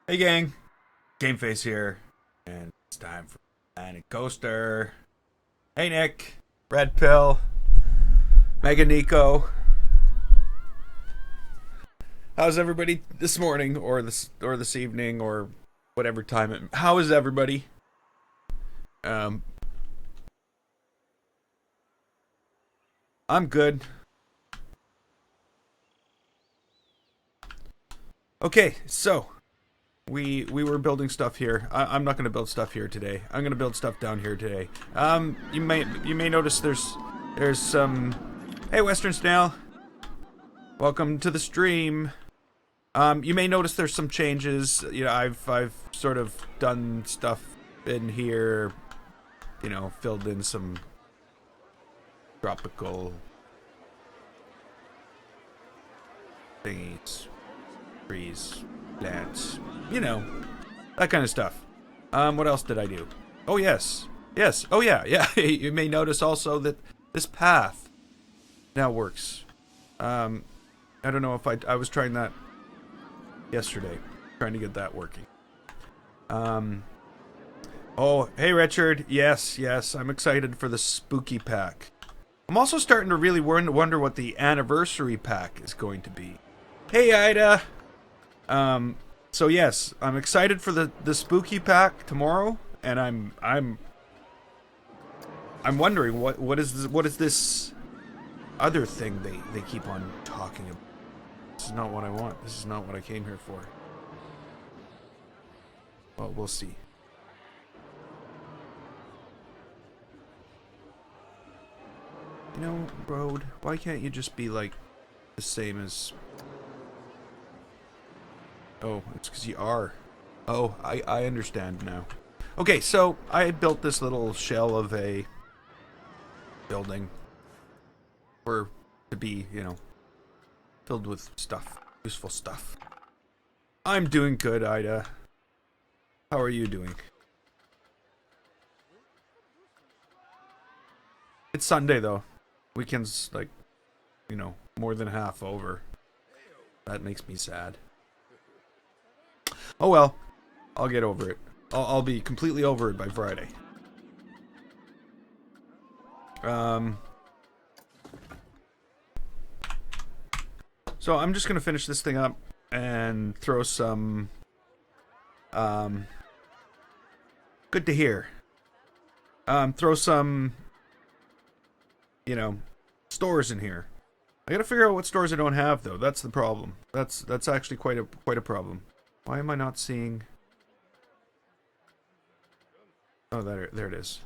Hey gang, Gameface here, and it's time for Planet Coaster. Hey Nick, Red Pill, Mega Nico. How's everybody this morning, or this evening, or whatever time it? How is everybody? Um, I'm good. Okay, so we were building stuff here. I'm not going to build stuff here today. I'm going to build stuff down here today. You may notice there's some. Hey, Western Snail, welcome to the stream. You may notice there's some changes. You know, I've sort of done stuff in here. You know, filled in some tropical thingies, trees, plants. You know, that kind of stuff. What else did I do? Oh yes, yes. Oh yeah, yeah. You may notice also that this path now works. I don't know if I was trying that yesterday, trying to get that working. Oh, hey Richard. Yes, yes, I'm excited for the spooky pack. I'm also starting to really wonder what the anniversary pack is going to be. Hey Ida. So yes, I'm excited for the spooky pack tomorrow, and I'm wondering what is this other thing they keep on talking about. This is not what I want. This is not what I came here for. Well, we'll see. You know, Road, why can't you just be like the same as... Oh, it's because you are. Oh, I understand now. Okay, so I built this little shell of a building for to be, you know, filled with stuff, useful stuff. I'm doing good, Ida. How are you doing? It's Sunday though. Weekend's like, you know, more than half over. That makes me sad. Oh well, I'll get over it. I'll be completely over it by Friday. So I'm just gonna finish this thing up and throw some. Good to hear. Throw some, you know, stores in here. I gotta figure out what stores I don't have though. That's the problem. That's actually quite a problem. Why am I not seeing? Oh, there it is.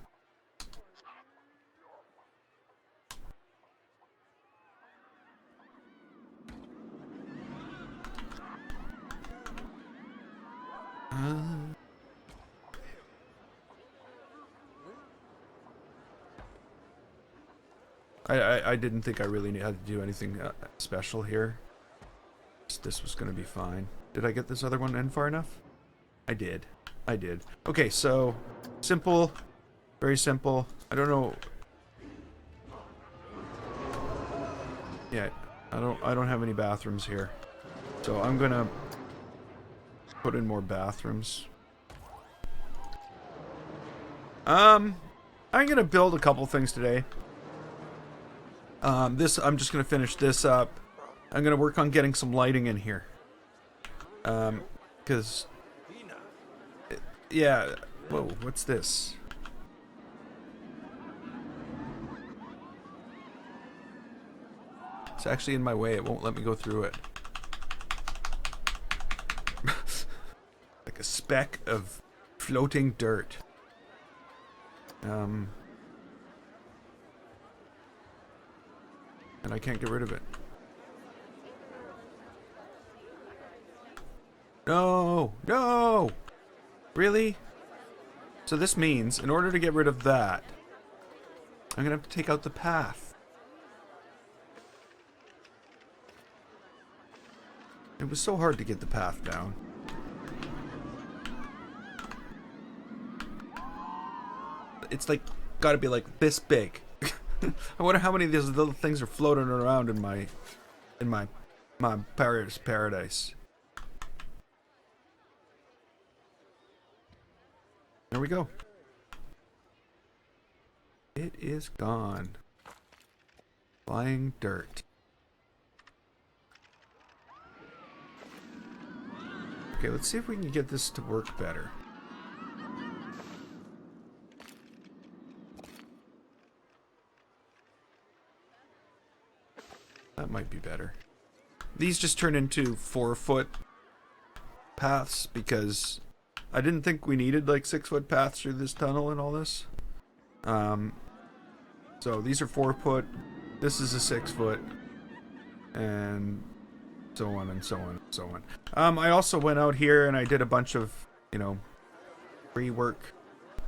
I didn't think I really had to do anything special here. This was gonna be fine. Did I get this other one in far enough? I did. I did. Okay, so simple, very simple. I don't know. Yeah, I don't have any bathrooms here, so I'm gonna put in more bathrooms. I'm gonna build a couple things today. I'm just gonna finish this up. I'm gonna work on getting some lighting in here. Cause yeah. Whoa, what's this? It's actually in my way. It won't let me go through it. Like a speck of floating dirt. And I can't get rid of it. No! No! Really? So this means, in order to get rid of that, I'm gonna have to take out the path. It was so hard to get the path down. It's like, gotta be like this big. I wonder how many of these little things are floating around in my paradise. There we go. It is gone. Flying dirt. Okay, let's see if we can get this to work better. That might be better. These just turn into 4-foot paths because I didn't think we needed like 6-foot paths through this tunnel and all this. So these are 4-foot. This is a 6-foot, and so on and so on and so on. I also went out here and I did a bunch of, you know, free work,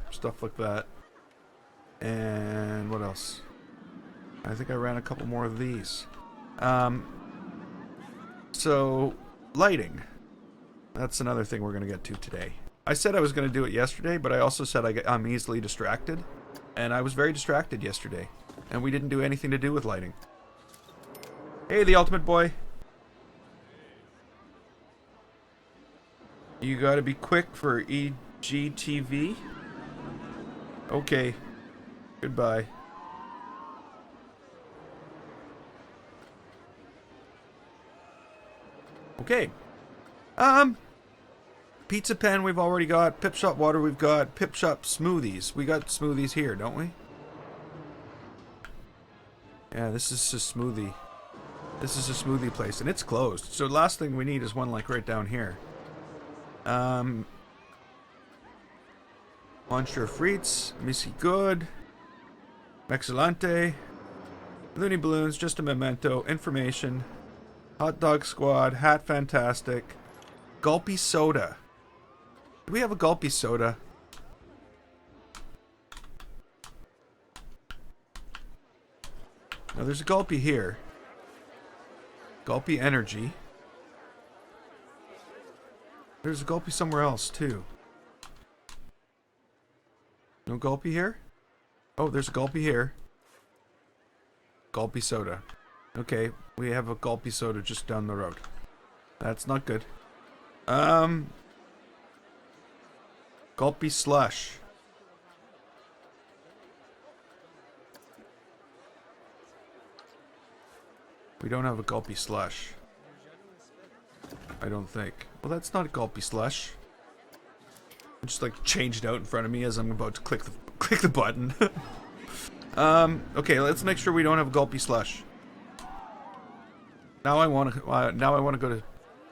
stuff like that. And what else? I think I ran a couple more of these. So lighting. That's another thing we're going to get to today. I said I was going to do it yesterday, but I also said I'm easily distracted. And I was very distracted yesterday. And we didn't do anything to do with lighting. Hey, the ultimate boy. You gotta be quick for EGTV. Okay. Goodbye. Okay. Pizza pen we've already got. Pip shop water we've got. Pip shop smoothies. We got smoothies here, don't we? Yeah, this is a smoothie. This is a smoothie place, and it's closed. So the last thing we need is one like right down here. Monster Frites, Missy Good, Mexilante, Looney Balloons, Just a Memento, Information, Hot Dog Squad, Hat Fantastic, Gulpy Soda. Do we have a Gulpy Soda? Now there's a Gulpy here. Gulpy Energy. There's a Gulpy somewhere else too. No Gulpy here? Oh, there's a Gulpy here. Gulpy Soda. Okay, we have a Gulpy Soda just down the road. That's not good. Gulpy Slush. We don't have a Gulpy Slush. I don't think. Well, that's not a Gulpy Slush. It just like changed out in front of me as I'm about to click the button. Okay, let's make sure we don't have a Gulpy Slush. Now I want to go to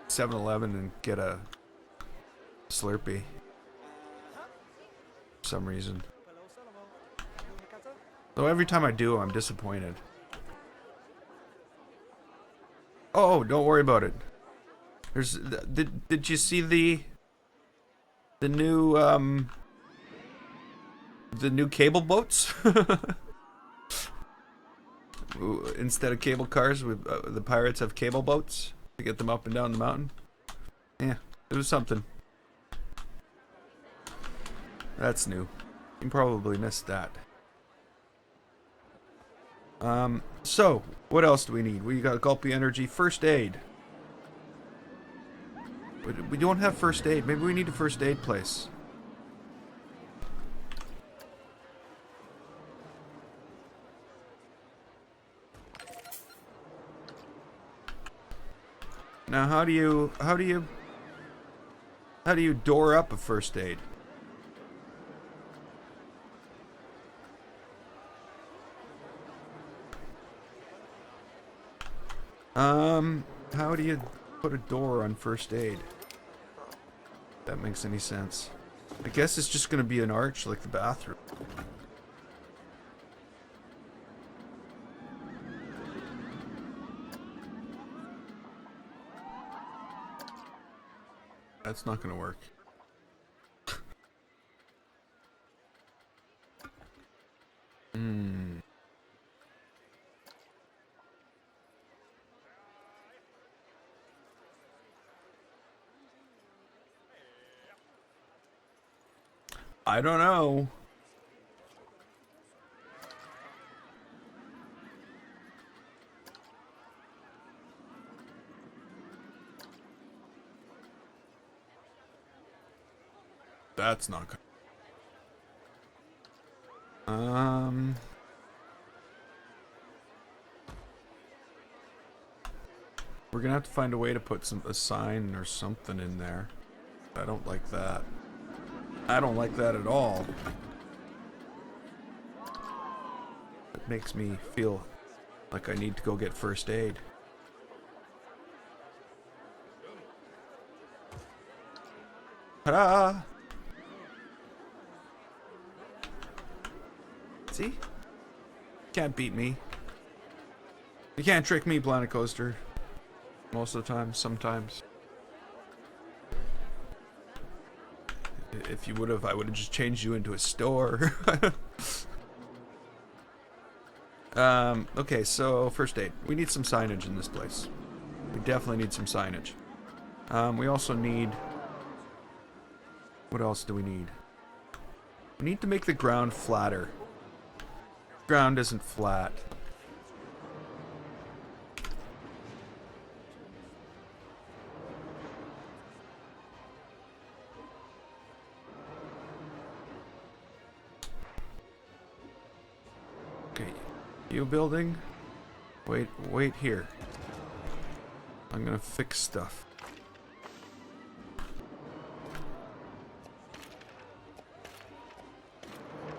7-Eleven and get a Slurpee. For some reason. Though every time I do, I'm disappointed. Oh, don't worry about it. There's did you see the new cable boats? Instead of cable cars, the pirates have cable boats to get them up and down the mountain. Yeah, it was something. That's new. You probably missed that. So, what else do we need? We got Gulpy Energy, first aid. We don't have first aid. Maybe we need a first aid place. Now, how do you door up a first aid? How do you put a door on first aid? If that makes any sense. I guess it's just gonna be an arch like the bathroom. That's not gonna work. I don't know. That's not good. We're gonna have to find a way to put a sign or something in there. I don't like that. I don't like that at all. It makes me feel like I need to go get first aid. Ta-da! See? Can't beat me. You can't trick me, Planet Coaster. Most of the time, sometimes. If you would have, I would have just changed you into a store. Okay, so first aid. We need some signage in this place. We definitely need some signage. We also need... What else do we need? We need to make the ground flatter. Ground isn't flat. Okay, you building? Wait here. I'm gonna fix stuff.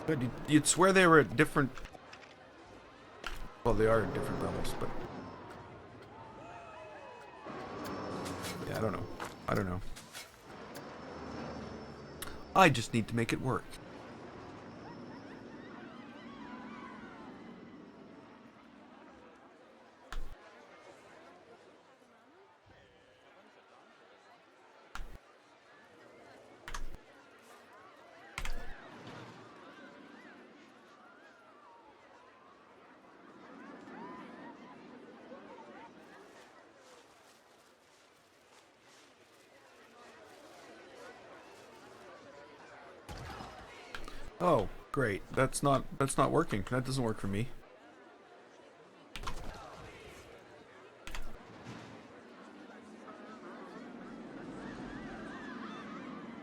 But you'd swear they were at different... Well, they are at different levels, but... Yeah, I don't know. I don't know. I just need to make it work. Oh, great. That's not working. That doesn't work for me.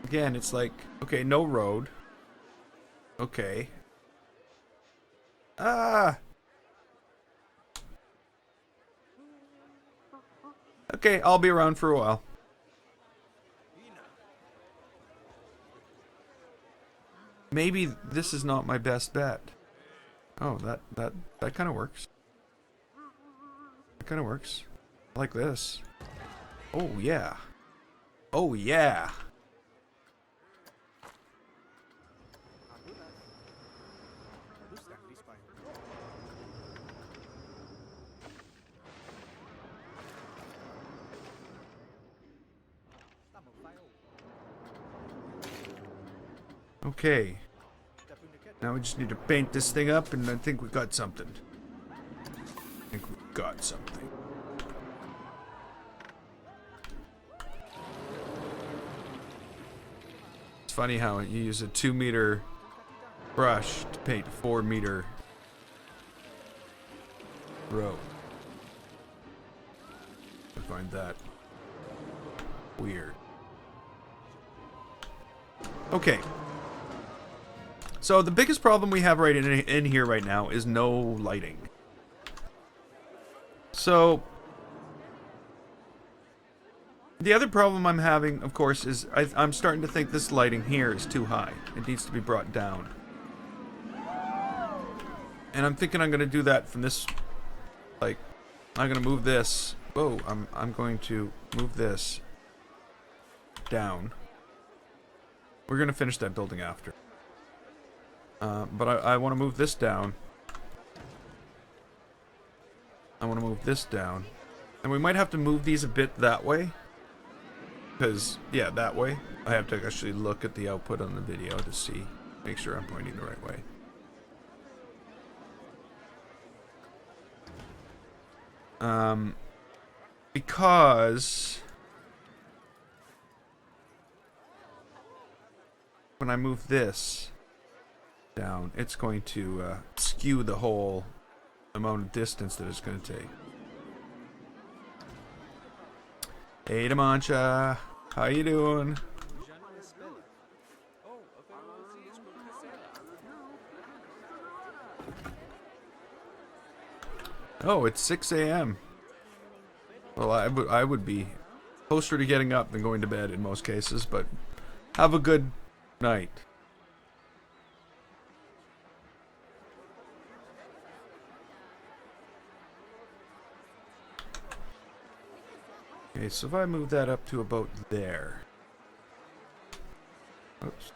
Again, it's like, okay, no road. Okay. Ah! Okay, I'll be around for a while. Maybe this is not my best bet. Oh, that kind of works. That kind of works. I like this. Oh, yeah. Oh, yeah. Okay. Now we just need to paint this thing up, and I think we got something. I think we got something. It's funny how you use a 2-meter brush to paint a 4-meter road. I find that weird. Okay. So the biggest problem we have right in here right now is no lighting. So the other problem I'm having, of course, is I'm starting to think this lighting here is too high. It needs to be brought down. And I'm thinking I'm going to do that from this, like, I'm going to move this. Whoa, I'm going to move this down. We're going to finish that building after. But I want to move this down. I want to move this down. And we might have to move these a bit that way. Because, yeah, that way. I have to actually look at the output on the video to see. Make sure I'm pointing the right way. Because when I move this down, it's going to skew the whole amount of distance that it's going to take. Hey, Demancha, how you doing? Oh, it's 6 a.m. Well, I would be closer to getting up than going to bed in most cases, but have a good night. Okay, so if I move that up to about there. Oops.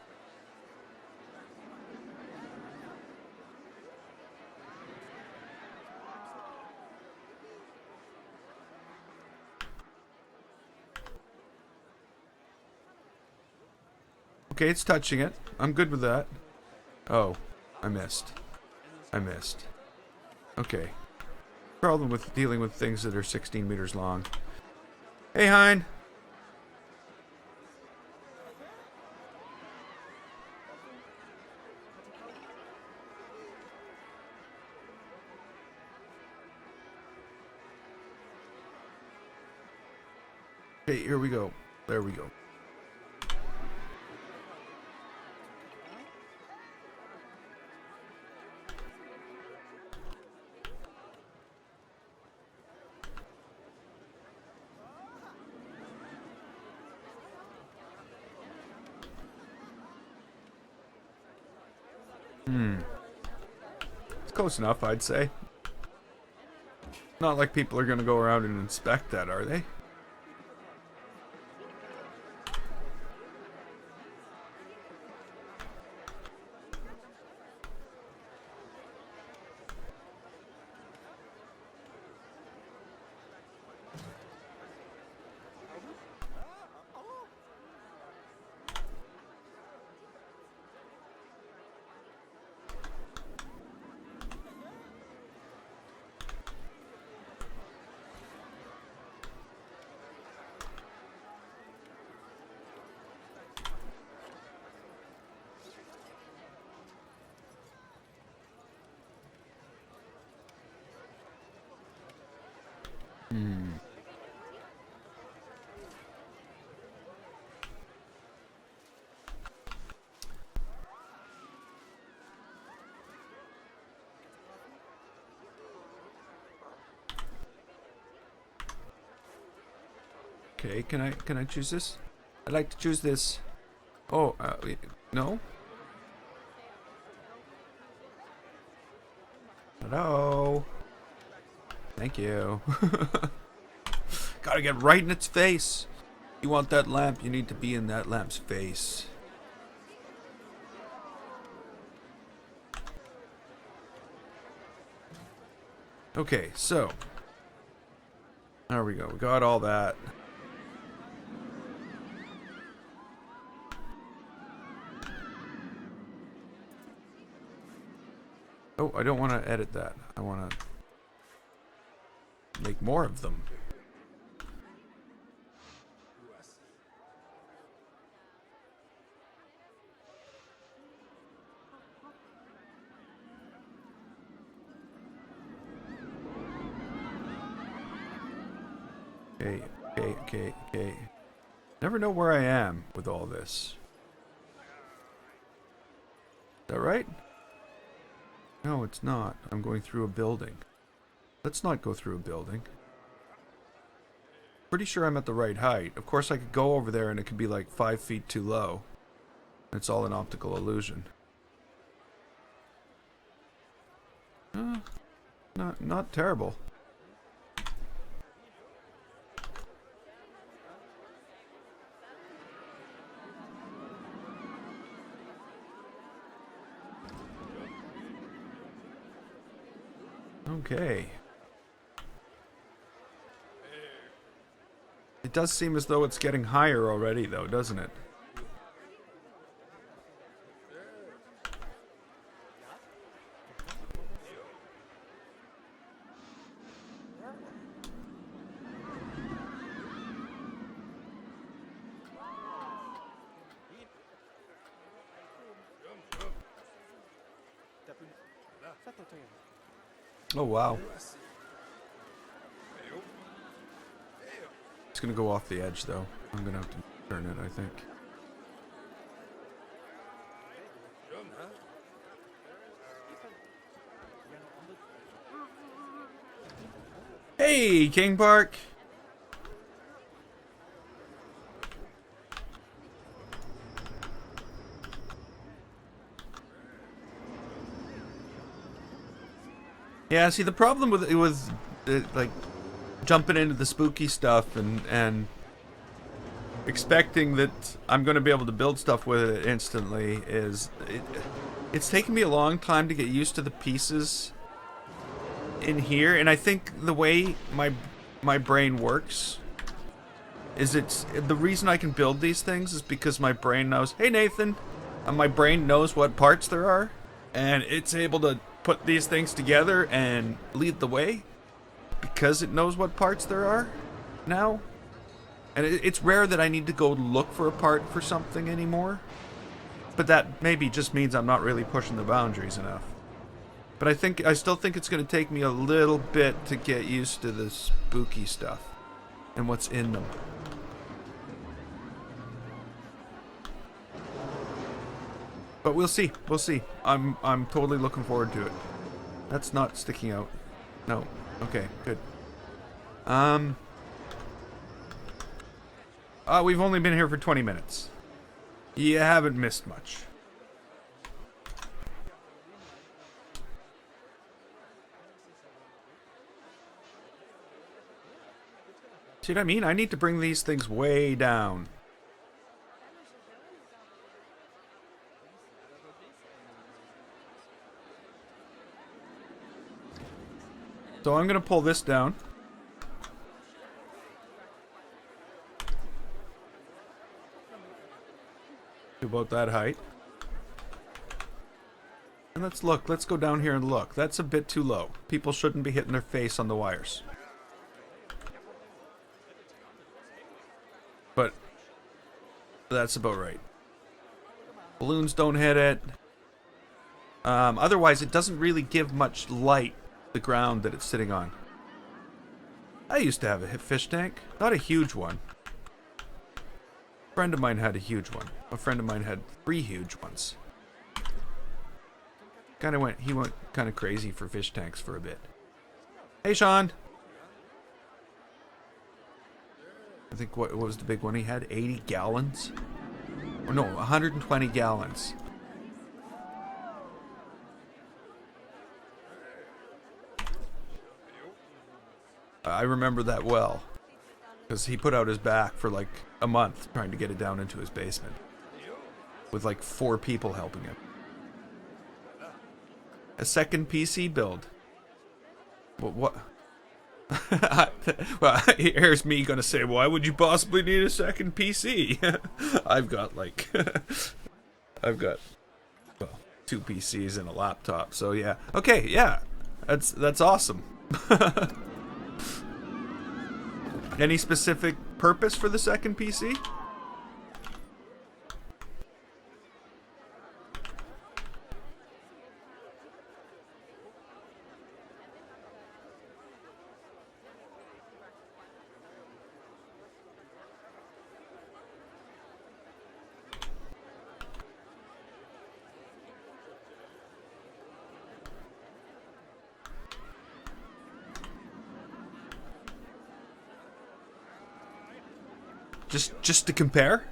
Okay, it's touching it. I'm good with that. Oh, I missed. I missed. Okay. Problem with dealing with things that are 16 meters long. Hey, Hein. Okay, here we go. There we go. It's close enough, I'd say. Not like people are going to go around and inspect that, are they? Okay, can I choose this? I'd like to choose this. Oh, no? Hello? Thank you. Gotta get right in its face. You want that lamp, you need to be in that lamp's face. Okay, so. There we go. We got all that. Oh, I don't want to edit that. I want to make more of them. Okay. Never know where I am with all this. Is that right? No, it's not. I'm going through a building. Let's not go through a building. Pretty sure I'm at the right height. Of course, I could go over there and it could be like 5 feet too low. It's all an optical illusion. Not terrible. Okay. It does seem as though it's getting higher already, though, doesn't it? Oh, wow. It's gonna go off the edge, though. I'm gonna have to turn it, I think. Hey, King Park. Yeah, see, the problem with like jumping into the spooky stuff and expecting that I'm going to be able to build stuff with it instantly is it's taken me a long time to get used to the pieces in here, and I think the way my brain works is it's the reason I can build these things is because my brain knows, hey Nathan, my brain knows what parts there are, and it's able to put these things together and lead the way because it knows what parts there are now. And it's rare that I need to go look for a part for something anymore, but that maybe just means I'm not really pushing the boundaries enough. But I still think it's going to take me a little bit to get used to the spooky stuff and what's in them. But we'll see. We'll see. I'm totally looking forward to it. That's not sticking out. No. Okay, good. We've only been here for 20 minutes. You haven't missed much. See what I mean? I need to bring these things way down. So I'm going to pull this down. To about that height. And let's go down here and look. That's a bit too low. People shouldn't be hitting their face on the wires. But that's about right. Balloons don't hit it. Otherwise, it doesn't really give much light the ground that it's sitting on. I used to have a fish tank. Not a huge one. A friend of mine had a huge one. A friend of mine had 3 huge ones. He went kind of crazy for fish tanks for a bit. Hey, Sean. I think what was the big one he had? 80 gallons? Or no, 120 gallons. I remember that well. Because he put out his back for like a month trying to get it down into his basement. With like 4 people helping him. A second PC build. What? Well, here's me gonna say, why would you possibly need a second PC? I've got like... well, 2 PCs and a laptop, so yeah. Okay, yeah. That's awesome. Any specific purpose for the second PC? Just to compare?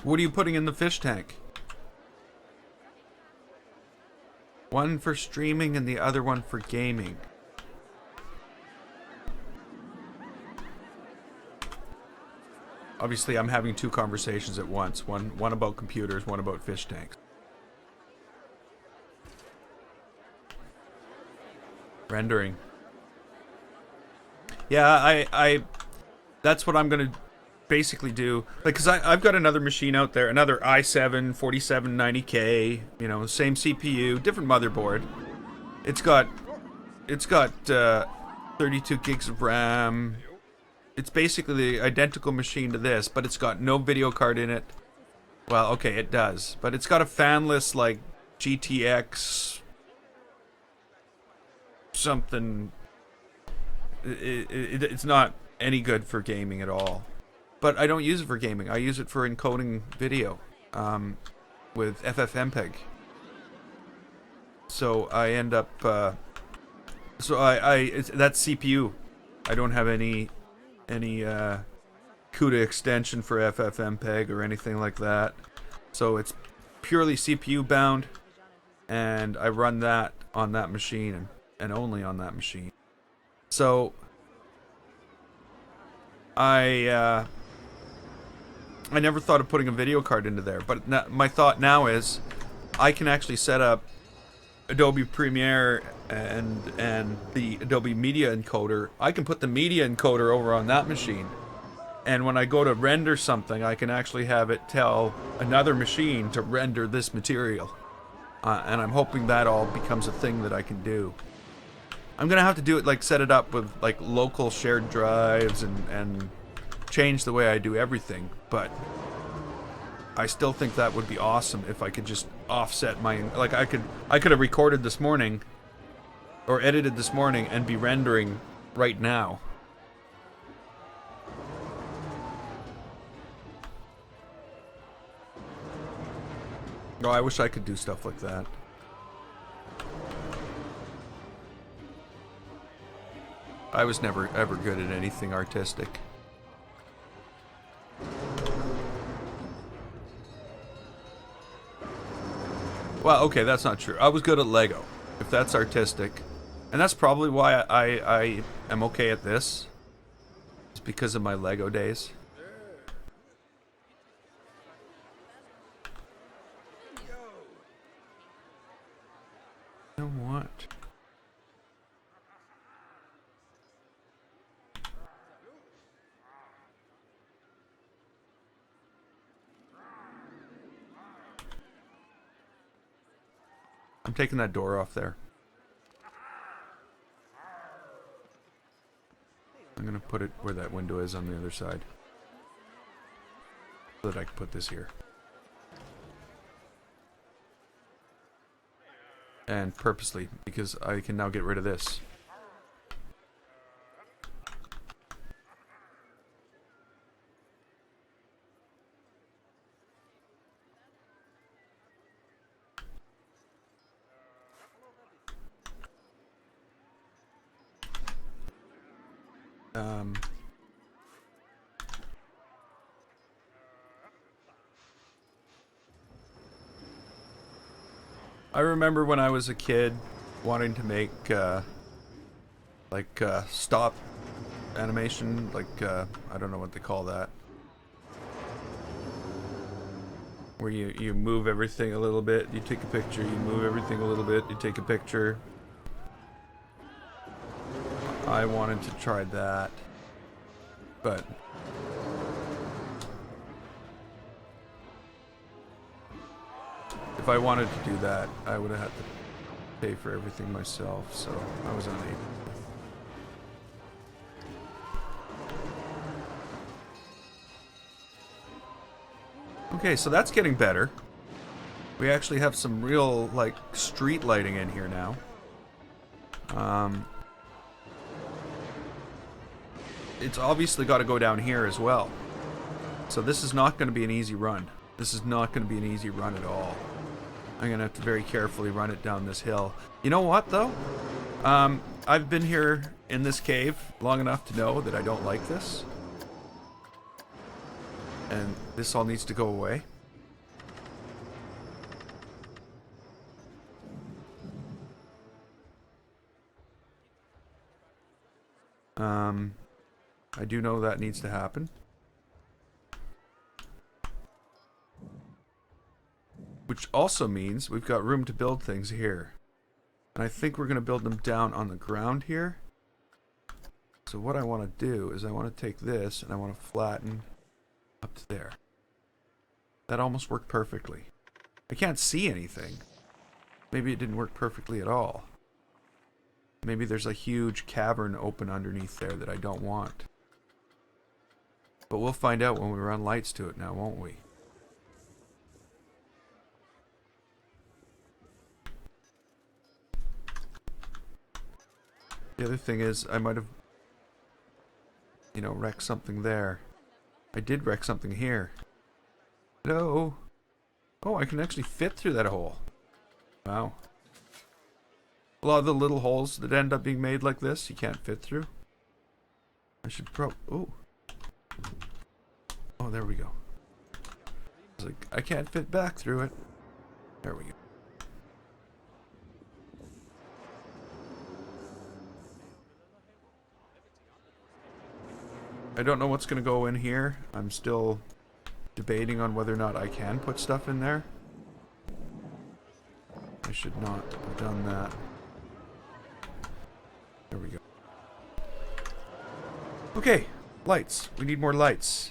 What are you putting in the fish tank? One for streaming and the other one for gaming. Obviously, I'm having 2 conversations at once. One about computers, one about fish tanks. Rendering. Yeah, I that's what I'm gonna basically do, like, because I've got another machine out there, another i7 4790K, you know, same CPU, different motherboard. It's got 32 gigs of RAM. It's basically the identical machine to this, but it's got no video card in it. Well, okay, it does. But it's got a fanless, like, GTX something. It's not any good for gaming at all. But I don't use it for gaming. I use it for encoding video with FFmpeg. So I end up... that's CPU. I don't have any CUDA extension for FFmpeg or anything like that. So it's purely CPU bound, and I run that on that machine and only on that machine. So I never thought of putting a video card into there, but my thought now is I can actually set up Adobe Premiere and the Adobe Media Encoder. I can put the media encoder over on that machine, and when I go to render something, I can actually have it tell another machine to render this material. And I'm hoping that all becomes a thing that I can do. I'm gonna have to do it, like, set it up with, like, local shared drives and change the way I do everything, but I still think that would be awesome if I could just offset my... Like, I could have recorded this morning, or edited this morning, and be rendering right now. Oh, I wish I could do stuff like that. I was never ever good at anything artistic. Well, okay, that's not true. I was good at Lego, if that's artistic. And that's probably why I am okay at this. It's because of my Lego days. You know what? I'm taking that door off there. I'm gonna put it where that window is on the other side, so that I can put this here. And purposely, because I can now get rid of this. I remember when I was a kid wanting to make stop animation, I don't know what they call that, where you move everything a little bit, you take a picture, you move everything a little bit, you take a picture. I wanted to try that, but if I wanted to do that, I would have had to pay for everything myself, so I was unable. Okay, so that's getting better. We actually have some real, like, street lighting in here now. It's obviously got to go down here as well. So this is not going to be an easy run. This is not going to be an easy run at all. I'm going to have to very carefully run it down this hill. You know what, though? I've been here in this cave long enough to know that I don't like this. And this all needs to go away. I do know that needs to happen. Which also means we've got room to build things here. And I think we're going to build them down on the ground here. So what I want to do is I want to take this and I want to flatten up to there. That almost worked perfectly. I can't see anything. Maybe it didn't work perfectly at all. Maybe there's a huge cavern open underneath there that I don't want. But we'll find out when we run lights to it now, won't we? The other thing is, I might have, you know, wrecked something there. I did wreck something here. Hello? Oh, I can actually fit through that hole. Wow. A lot of the little holes that end up being made like this, you can't fit through. I should oh. Oh, there we go. I was like, I can't fit back through it. There we go. I don't know what's going to go in here. I'm still debating on whether or not I can put stuff in there. I should not have done that. There we go. Okay, lights. We need more lights.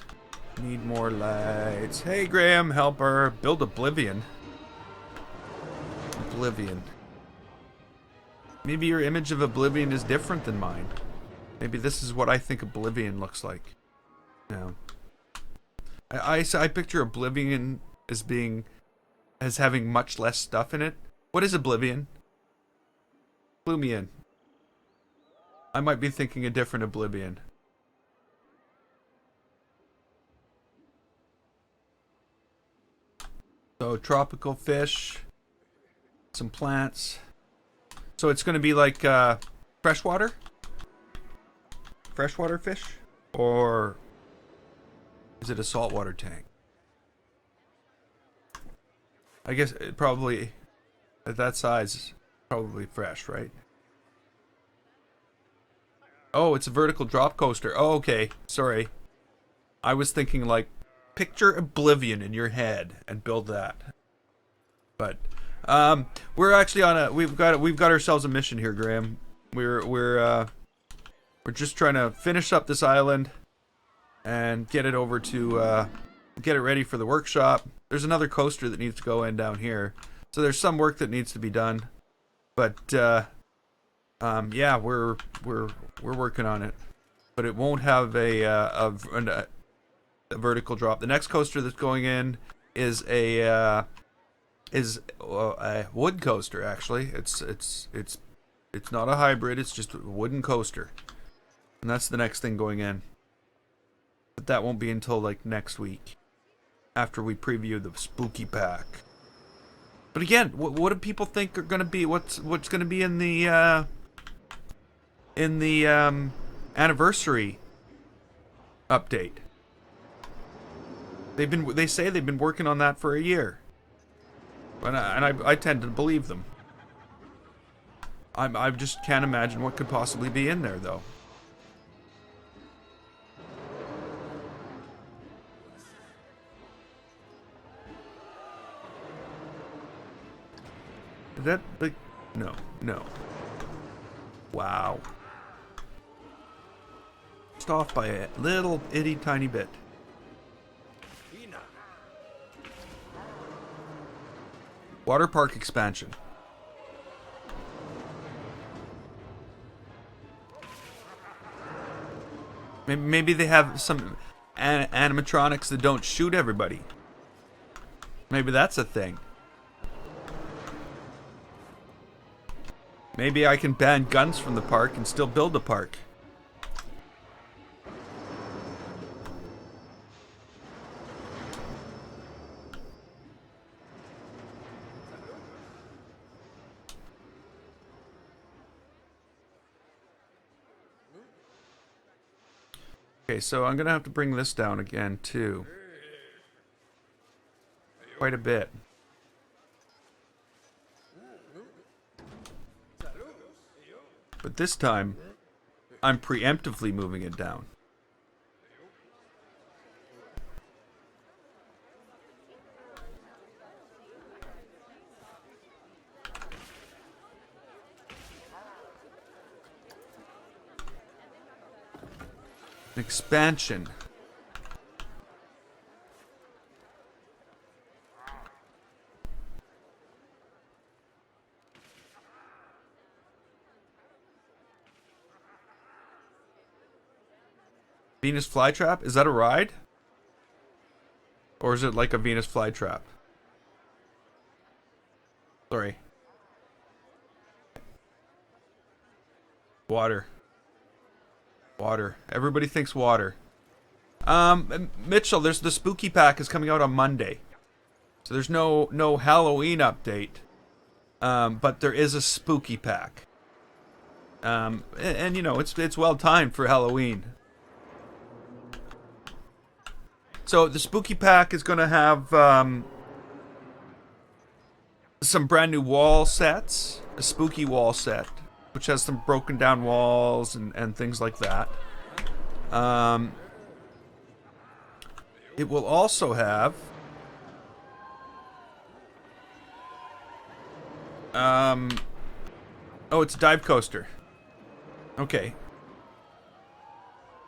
Need more lights. Hey, Graham, helper. Build Oblivion. Oblivion. Maybe your image of Oblivion is different than mine. Maybe this is what I think Oblivion looks like. No. I picture Oblivion as having much less stuff in it. What is Oblivion? Clue me in. I might be thinking a different Oblivion. So, tropical fish. Some plants. So it's going to be like freshwater? Freshwater fish? Or is it a saltwater tank? I guess it probably, at that size, probably fresh, right? Oh, it's a vertical drop coaster. Oh, okay. Sorry. I was thinking like, picture Oblivion in your head and build that. But we're actually on a we've got ourselves a mission here, Graham. We're just trying to finish up this island and get it over to get it ready for the workshop. There's another coaster that needs to go in down here. So there's some work that needs to be done. But yeah, we're working on it. But it won't have a vertical drop. The next coaster that's going in is a wood coaster. Actually, it's not a hybrid. It's just a wooden coaster, and that's the next thing going in. But that won't be until like next week, after we preview the spooky pack. But again, what do people think are going to be? What's going to be in the anniversary update? They say they've been working on that for a year, and I tend to believe them. I just can't imagine what could possibly be in there, though. Is that like no. Wow. Just off by a little itty tiny bit. Water park expansion. Maybe they have some animatronics that don't shoot everybody. Maybe that's a thing. Maybe I can ban guns from the park and still build a park. Okay, so I'm gonna have to bring this down again too. Quite a bit. But this time, I'm preemptively moving it down. Expansion. Venus Flytrap? Is that a ride? Or is it like a Venus Flytrap? Sorry. Water. Water. Everybody thinks water. Mitchell, there's the spooky pack is coming out on Monday. So there's no Halloween update. But there is a spooky pack. And you know, it's well timed for Halloween. So the spooky pack is going to have some brand new wall sets, a spooky wall set, which has some broken down walls and things like that. It will also have oh, it's a dive coaster. Okay.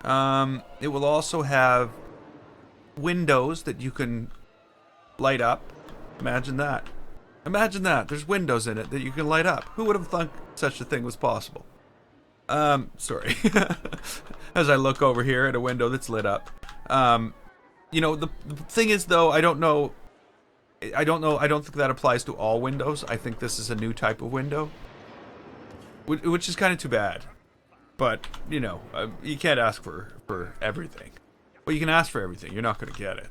It will also have windows that you can light up. Imagine that. Imagine that. There's windows in it that you can light up. Who would have thought such a thing was possible? Sorry. As I look over here at a window that's lit up. You know, the thing is, though, I don't think that applies to all windows. I think this is a new type of window. Which is kind of too bad. But, you know, you can't ask for everything. Well, you can ask for everything. You're not going to get it.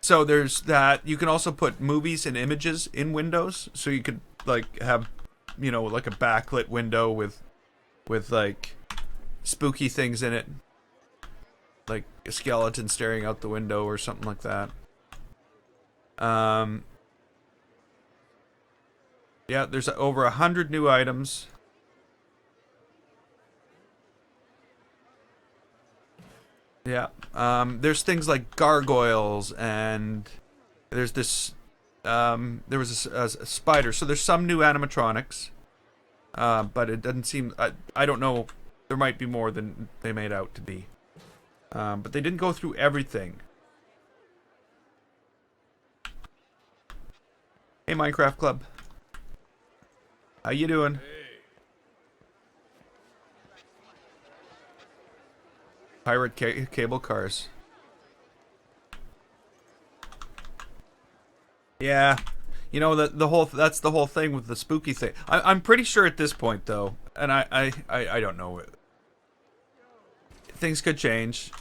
So there's that. You can also put movies and images in windows. So you could, like, have, you know, like a backlit window with like, spooky things in it. Like a skeleton staring out the window or something like that. Yeah, there's over 100 new items. Yeah, there's things like gargoyles, and there's this, there was a spider. So there's some new animatronics, but it doesn't seem, I don't know, there might be more than they made out to be. But they didn't go through everything. Hey, Minecraft Club. How you doing? Pirate cable cars. Yeah, you know that's the whole thing with the spooky thing. I'm pretty sure at this point though, and I don't know. Things could change,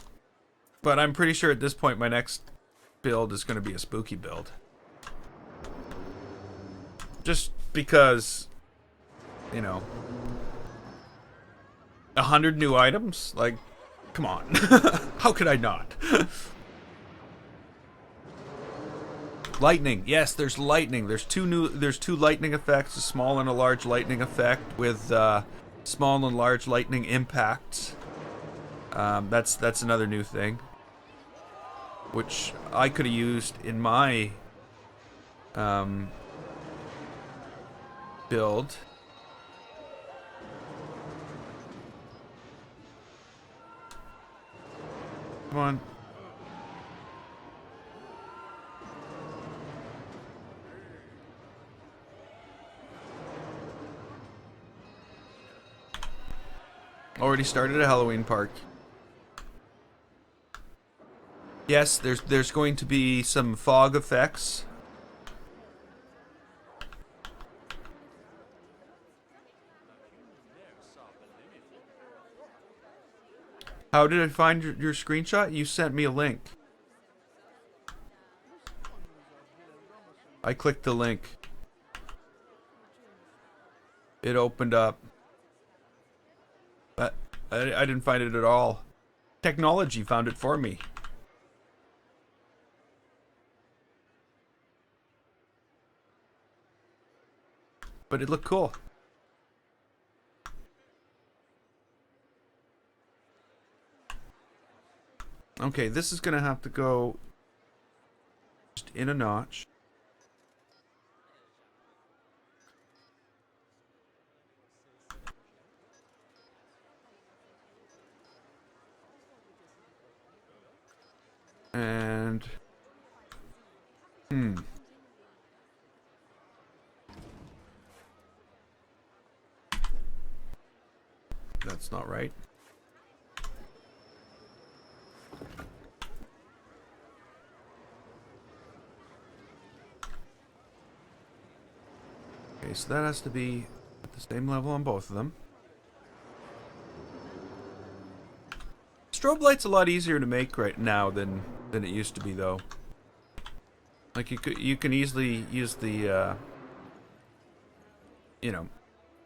but I'm pretty sure at this point my next build is going to be a spooky build. Just because, you know, 100 new items, like. Come on. How could I not? Lightning. Yes, there's lightning. There's two lightning effects, a small and a large lightning effect with small and large lightning impacts. That's another new thing, which I could have used in my build. Come on. Already started a Halloween park. Yes, there's going to be some fog effects. How did I find your screenshot? You sent me a link. I clicked the link. It opened up. But I didn't find it at all. Technology found it for me. But it looked cool. Okay, this is gonna have to go just in a notch. And that's not right. Okay, so that has to be At the same level on both of them. Strobe light's a lot easier to make right now than it used to be, though. Like you can easily use the you know,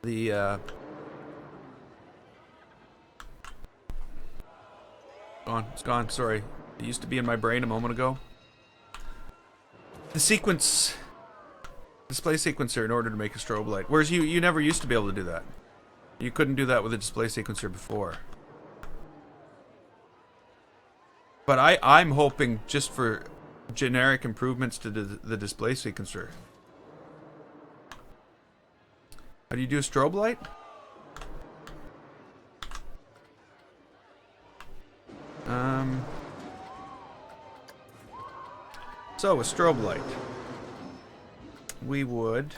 the gone. It's gone. Sorry, it used to be in my brain a moment ago. The sequence, display sequencer, in order to make a strobe light. Whereas you never used to be able to do that. You couldn't do that with a display sequencer before. But I'm hoping just for generic improvements to the display sequencer. How do you do a strobe light? So a strobe light. We would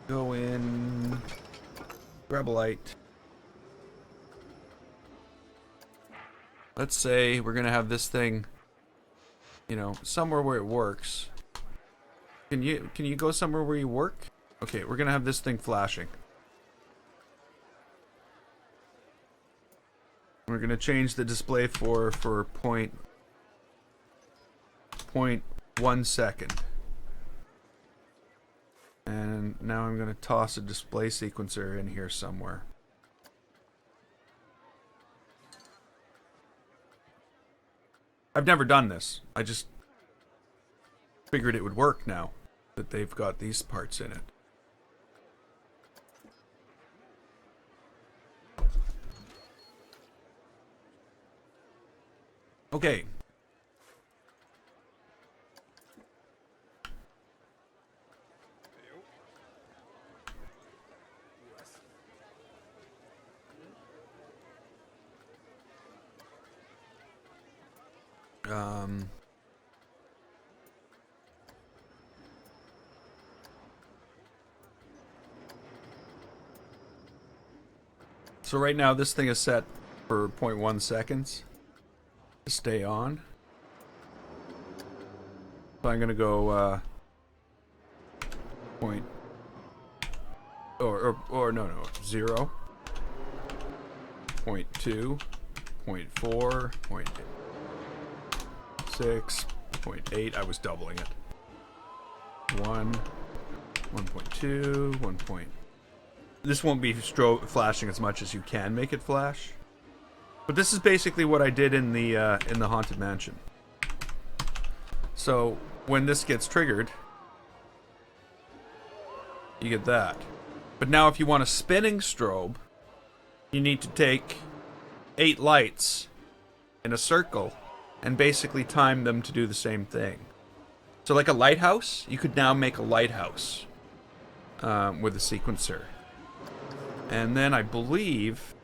go in, grab a light. Let's say we're gonna have this thing, you know, somewhere where it works. Can you go somewhere where you work? Okay, we're gonna have this thing flashing. We're gonna change the display for 0.1 second. And now I'm gonna toss a display sequencer in here somewhere. I've never done this. I just figured it would work now that they've got these parts in it. Okay. So right now this thing is set for 0.1 seconds to stay on. So I'm gonna go point or no 0, 0.2, 0.4, 0.6, 0.8. I was doubling it. 1, 1.2, 1. This won't be flashing as much as you can make it flash. But this is basically what I did in the Haunted Mansion. So when this gets triggered, you get that. But now if you want a spinning strobe, you need to take 8 lights in a circle and basically time them to do the same thing. So like a lighthouse, you could now make a lighthouse with a sequencer. And then I believe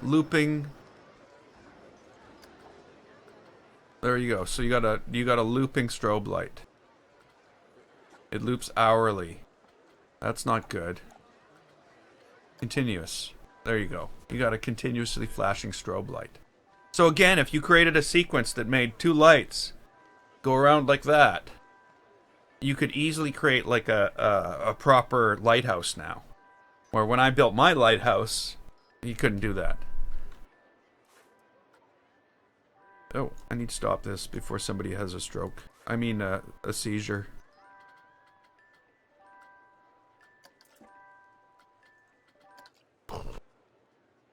looping. There you go. So you got a looping strobe light. It loops hourly. That's not good. Continuous. There you go. You got a continuously flashing strobe light. So again, if you created a sequence that made 2 lights go around like that, you could easily create like a proper lighthouse now. Where when I built my lighthouse, you couldn't do that. Oh, I need to stop this before somebody has a stroke. I mean a seizure.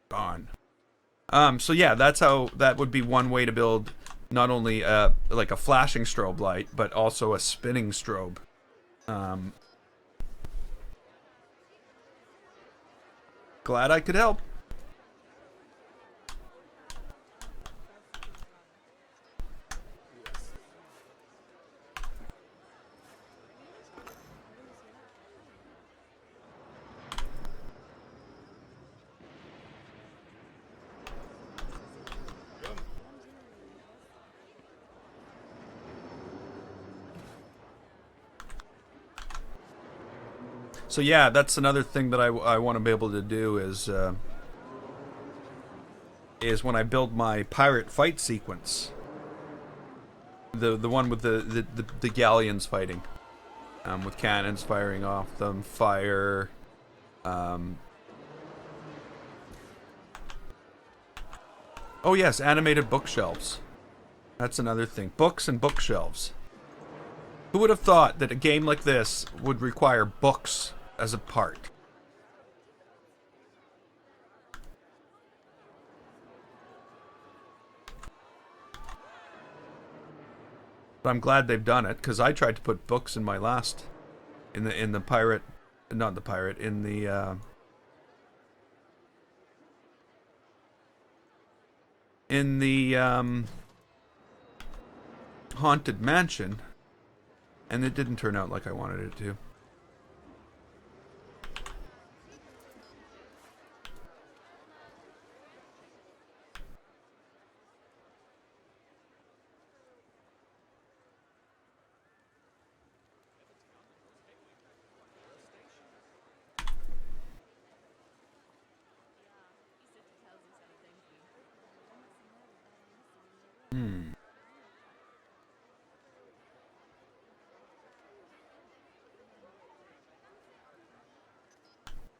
Gone. So yeah, that would be one way to build not only like a flashing strobe light, but also a spinning strobe. Glad I could help. So yeah, that's another thing that I want to be able to do is when I build my pirate fight sequence, the one with the galleons fighting, with cannons firing off them, fire. Oh yes, animated bookshelves. That's another thing. Books and bookshelves. Who would have thought that a game like this would require books as a part? But I'm glad they've done it, because I tried to put books in my last, in the pirate, not the pirate, in the Haunted Mansion, and it didn't turn out like I wanted it to.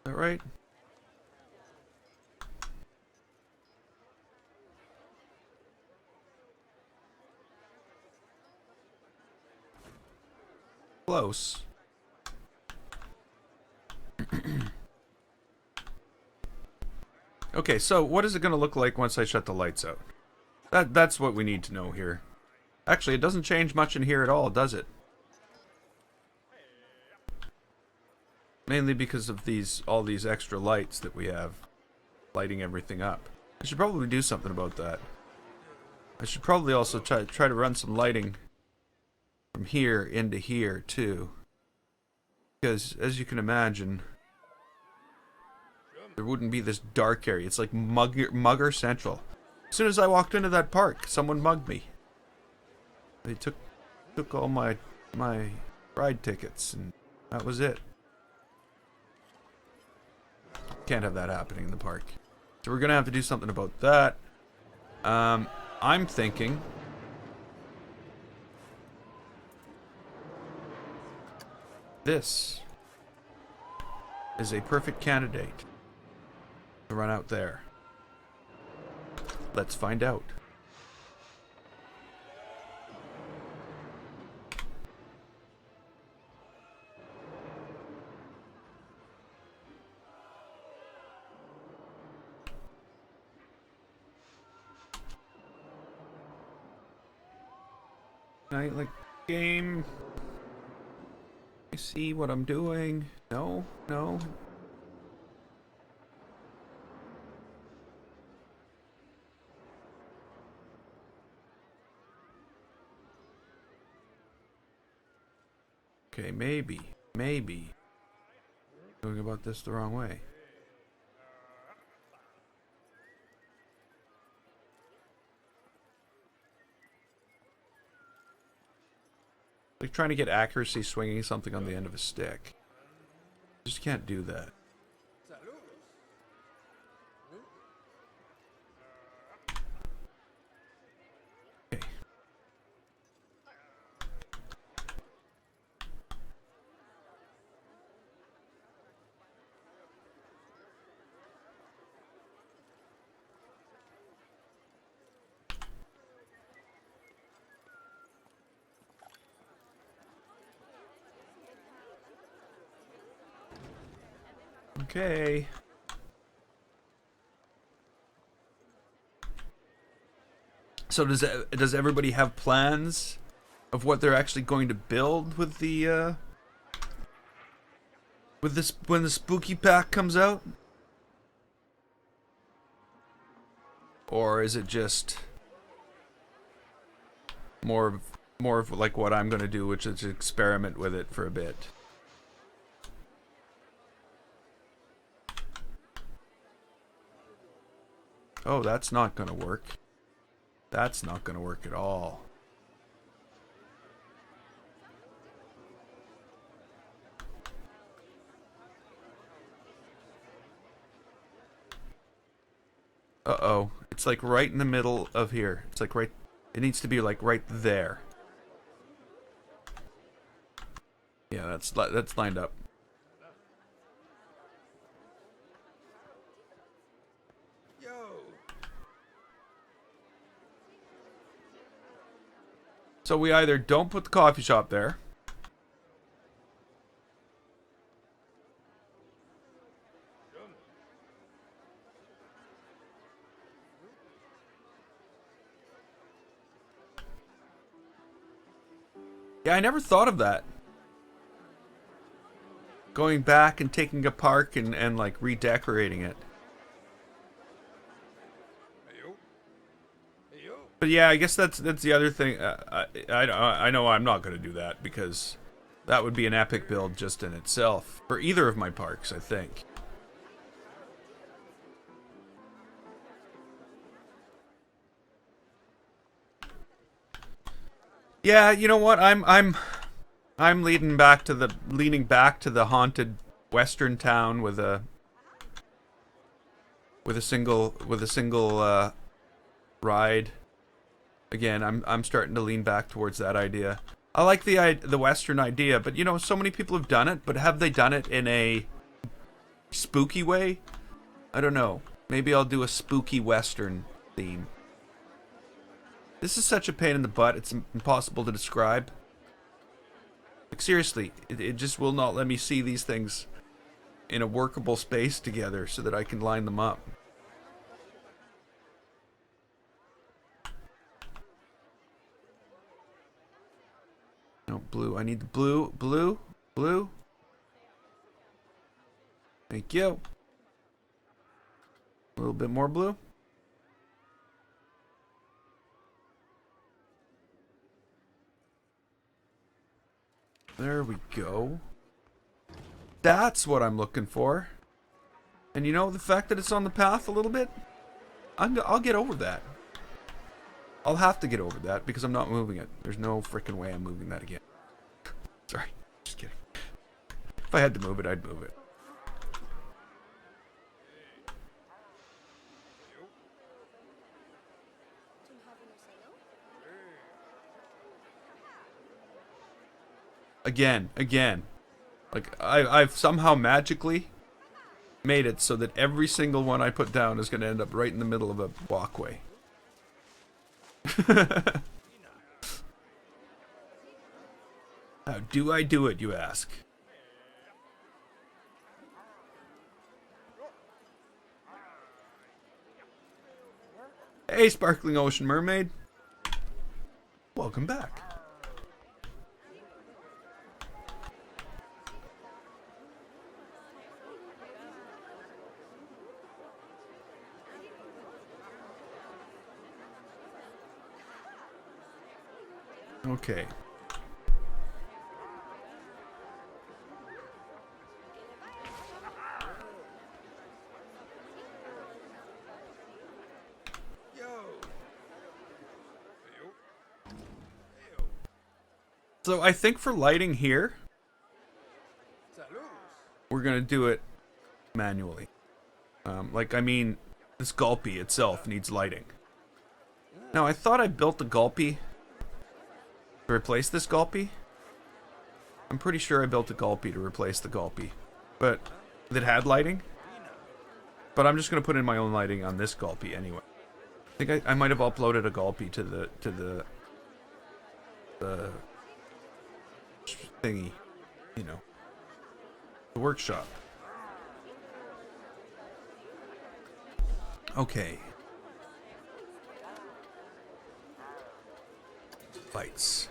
Is that right? Close. Okay, so what is it going to look like once I shut the lights out? That's what we need to know here. Actually, it doesn't change much in here at all, does it? Mainly because of all these extra lights that we have lighting everything up. I should probably do something about that. I should probably also try to run some lighting from here into here too. Because as you can imagine, there wouldn't be this dark area. It's like Mugger Central. As soon as I walked into that park, someone mugged me. They took all my ride tickets, and that was it. Can't have that happening in the park. So we're gonna have to do something about that. I'm thinking this is a perfect candidate to run out there. Let's find out. Like game. You see what I'm doing? No. Okay, maybe going about this the wrong way. Like trying to get accuracy swinging something on the end of a stick. Just can't do that. Okay. Okay. So does everybody have plans of what they're actually going to build with the with this when the spooky pack comes out? Or is it just more of like what I'm going to do, which is experiment with it for a bit? Oh, that's not going to work. That's not going to work at all. Uh-oh. It's like right in the middle of here. It's like right... It needs to be like right there. Yeah, that's lined up. So we either don't put the coffee shop there. Yeah, I never thought of that. Going back and taking a park and like redecorating it. But yeah, I guess that's the other thing. I know I'm not going to do that because that would be an epic build just in itself for either of my parks, I think. Yeah, you know what? I'm leaning back to the haunted western town with a single ride. Again, I'm starting to lean back towards that idea. I like the western idea, but you know, so many people have done it, but have they done it in a spooky way? I don't know. Maybe I'll do a spooky western theme. This is such a pain in the butt, it's impossible to describe. Like, seriously, it just will not let me see these things in a workable space together so that I can line them up. No, blue. I need the blue. Blue. Blue. Thank you. A little bit more blue. There we go. That's what I'm looking for. And you know, the fact that it's on the path a little bit, I'll get over that. I'll have to get over that because I'm not moving it. There's no freaking way I'm moving that again. Sorry, just kidding. If I had to move it, I'd move it. Again. Like, I've somehow magically made it so that every single one I put down is going to end up right in the middle of a walkway. How do I do it, you ask? Hey, Sparkling Ocean Mermaid. Welcome back. Okay. So I think for lighting here, we're gonna do it manually. I mean, this Gulpy itself needs lighting. Now, I thought I built the Gulpy to replace this Gulpy. I'm pretty sure I built a Gulpy to replace the Gulpy, but that had lighting. But I'm just gonna put in my own lighting on this Gulpy anyway. I think I might have uploaded a Gulpy to the thingy, you know, the workshop. Okay. Lights.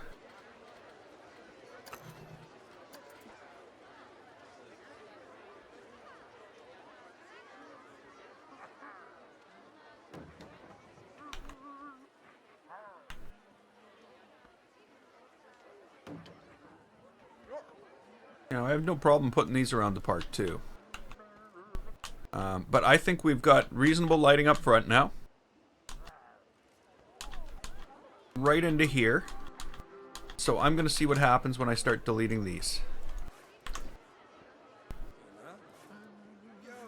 You know, I have no problem putting these around the park too. But I think we've got reasonable lighting up front now. Right into here. So I'm going to see what happens when I start deleting these.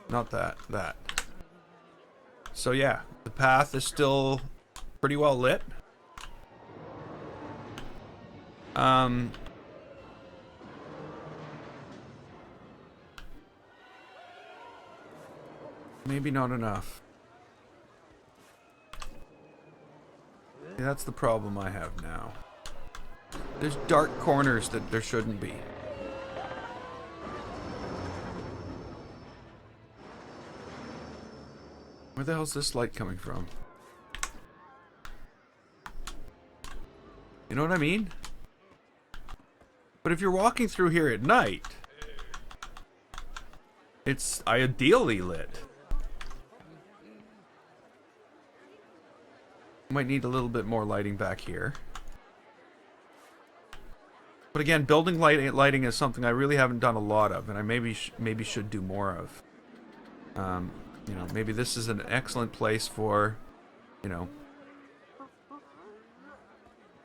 Not that, that. So yeah, the path is still pretty well lit. Maybe not enough. Yeah, that's the problem I have now. There's dark corners that there shouldn't be. Where the hell's this light coming from? You know what I mean? But if you're walking through here at night, it's ideally lit. Might need a little bit more lighting back here. But again, building lighting is something I really haven't done a lot of, and I maybe should do more of. You know, maybe this is an excellent place for, you know,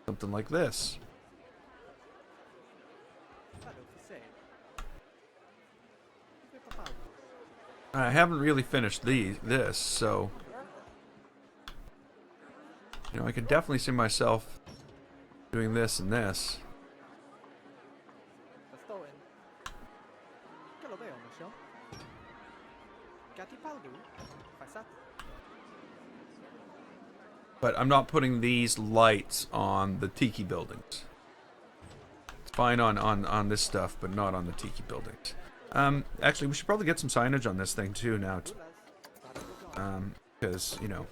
something like this. I haven't really finished this, so you know, I could definitely see myself doing this and this. But I'm not putting these lights on the tiki buildings. It's fine on this stuff, but not on the tiki buildings. Actually, we should probably get some signage on this thing too now. Because, you know.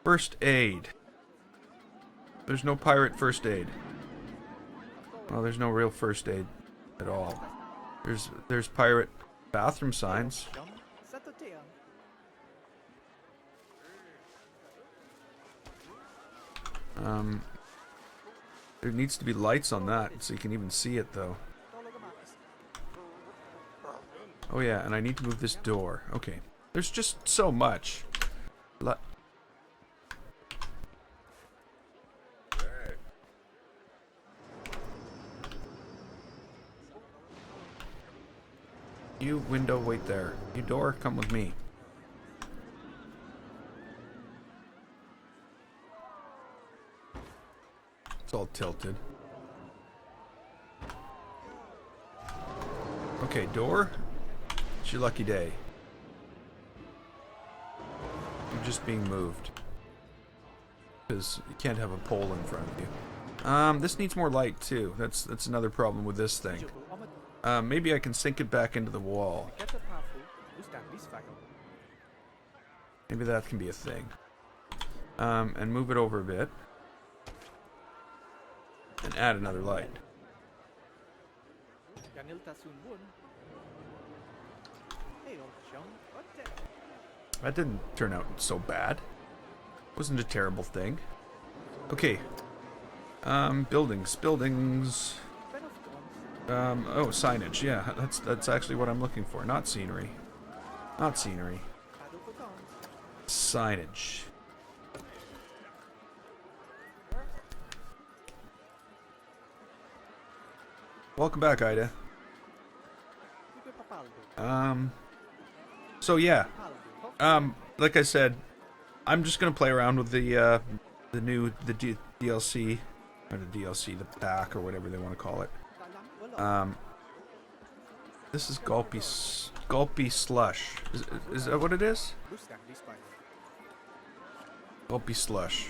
First aid. There's no pirate first aid. Well, there's no real first aid at all. There's pirate bathroom signs. There needs to be lights on that so you can even see it though. Oh yeah, and I need to move this door. Okay. There's just so much. You window, wait there. You door, come with me. It's all tilted. Okay, door. It's your lucky day. You're just being moved. Because you can't have a pole in front of you. This needs more light too. That's another problem with this thing. Maybe I can sink it back into the wall. Maybe that can be a thing. And move it over a bit. And add another light. That didn't turn out so bad. Wasn't a terrible thing. Okay. Buildings. Oh, signage. Yeah, that's actually what I'm looking for. Not scenery. Not scenery. Signage. Welcome back, Ida. So yeah. Like I said, I'm just gonna play around with the DLC, or the DLC, the pack, or whatever they want to call it. This is Gulpy Slush. Is that what it is? Gulpy Slush.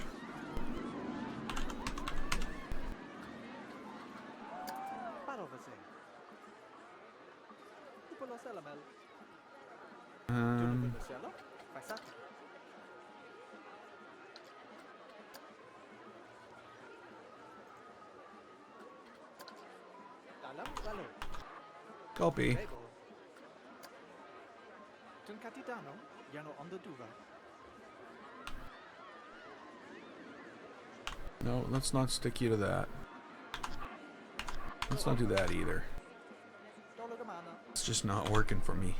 Gulpy. No, let's not stick you to that. Let's not do that either. It's just not working for me.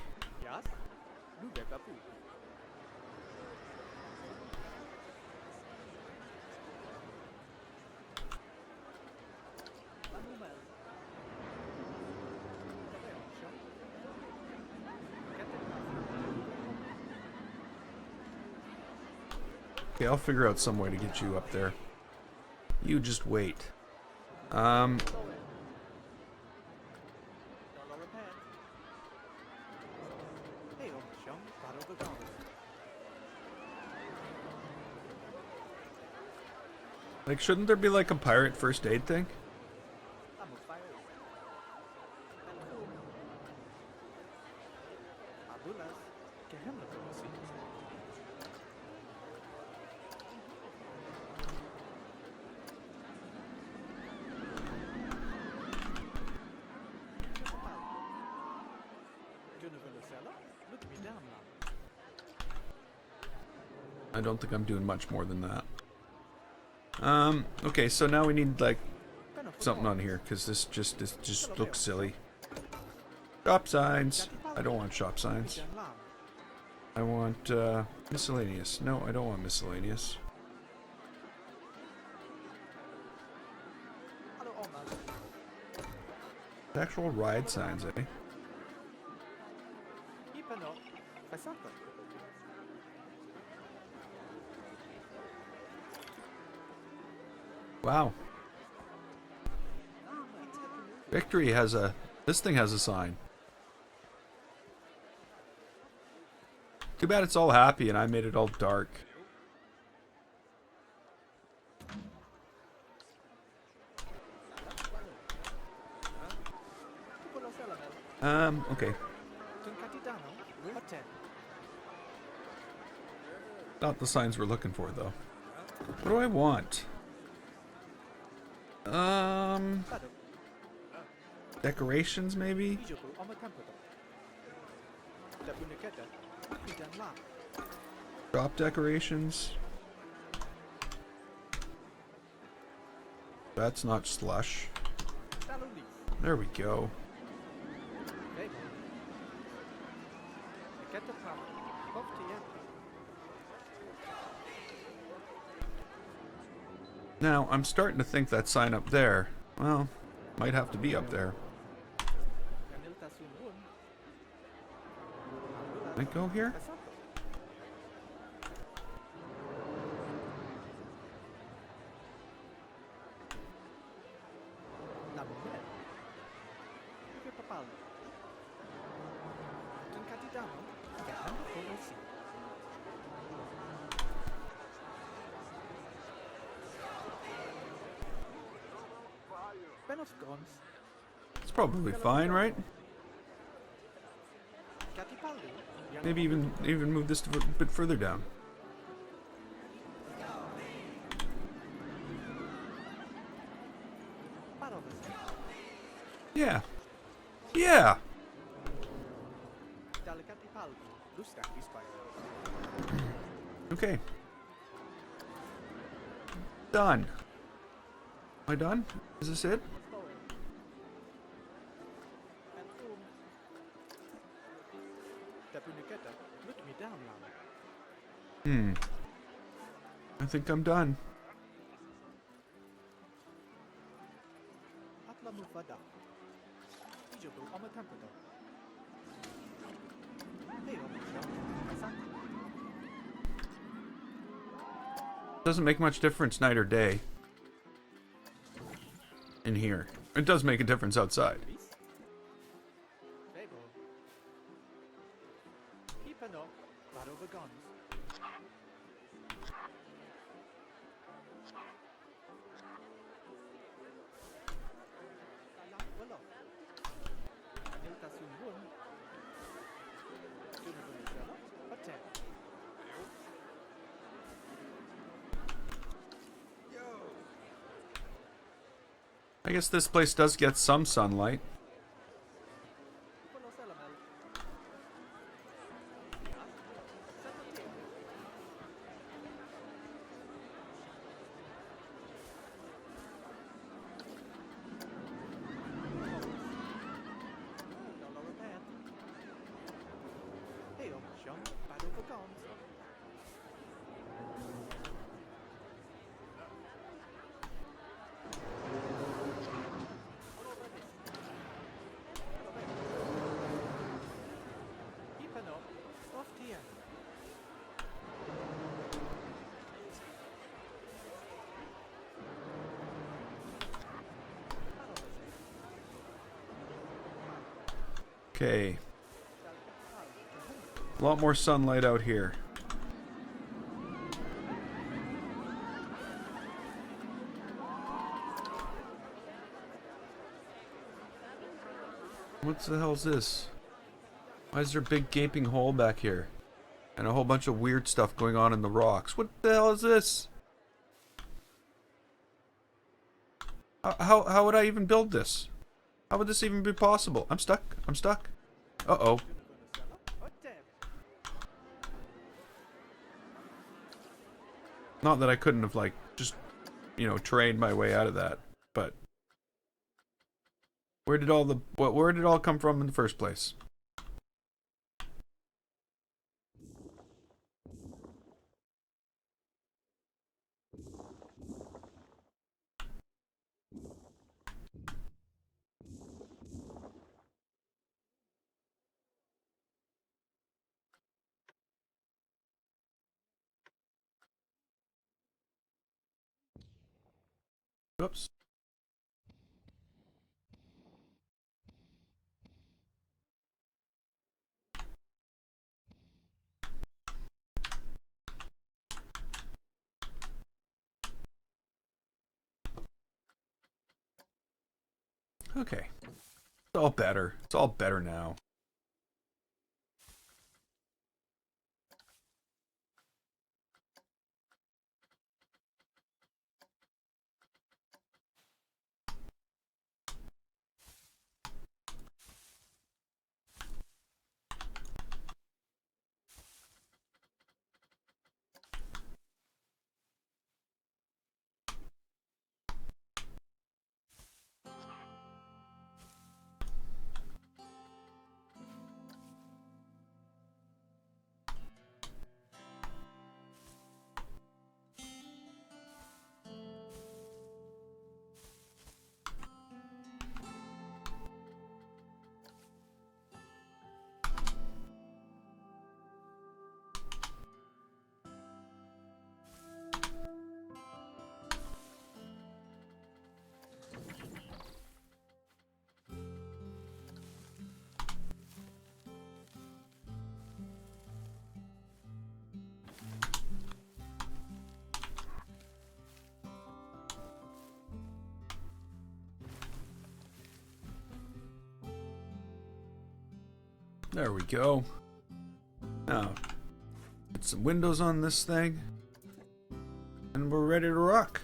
Okay, I'll figure out some way to get you up there. You just wait. Like, shouldn't there be like a pirate first aid thing? I don't think I'm doing much more than that. Okay, so now we need like something on here because this just looks silly. Shop signs. I don't want shop signs. I want miscellaneous. No, I don't want miscellaneous. Actual ride signs, eh? Wow. Victory has a... This thing has a sign. Too bad it's all happy and I made it all dark. Okay. Not the signs we're looking for, though. What do I want? Decorations, maybe? Shop decorations. That's not slush. There we go. Now, I'm starting to think that sign up there, well, might have to be up there. Can I go here? It's probably fine, right? Maybe even move this a bit further down. Yeah. Yeah. Okay. Done. Am I done? Is this it? I think I'm done. Doesn't make much difference night or day in here. It does make a difference outside. I guess this place does get some sunlight. Okay. A lot more sunlight out here. What the hell is this? Why is there a big gaping hole back here? And a whole bunch of weird stuff going on in the rocks. What the hell is this? How would I even build this? How would this even be possible? I'm stuck. I'm stuck. Uh-oh. Not that I couldn't have, like, just, you know, trained my way out of that, but where did it all come from in the first place? Oops. Okay. It's all better. It's all better now. There we go. Now, put some windows on this thing, and we're ready to rock.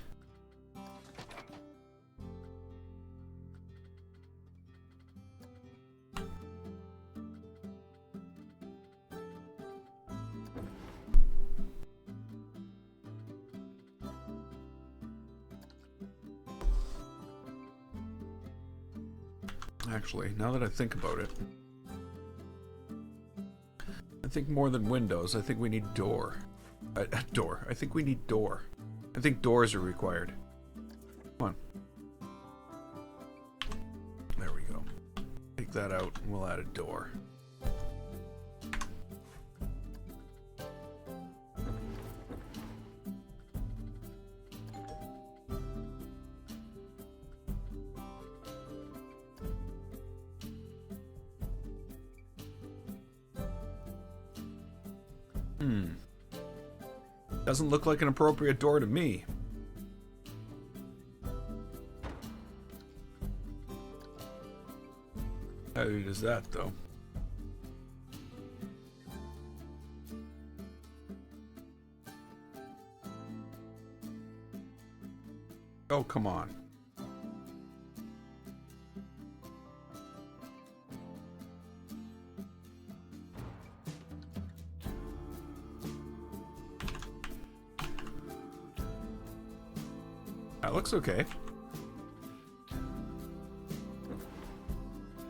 Actually, now that I think about it, I think more than windows, I think we need door. Door. I think we need door. I think doors are required. Come on. There we go. Take that out and we'll add a door. Doesn't look like an appropriate door to me. How is that, though? Oh, come on. That looks okay.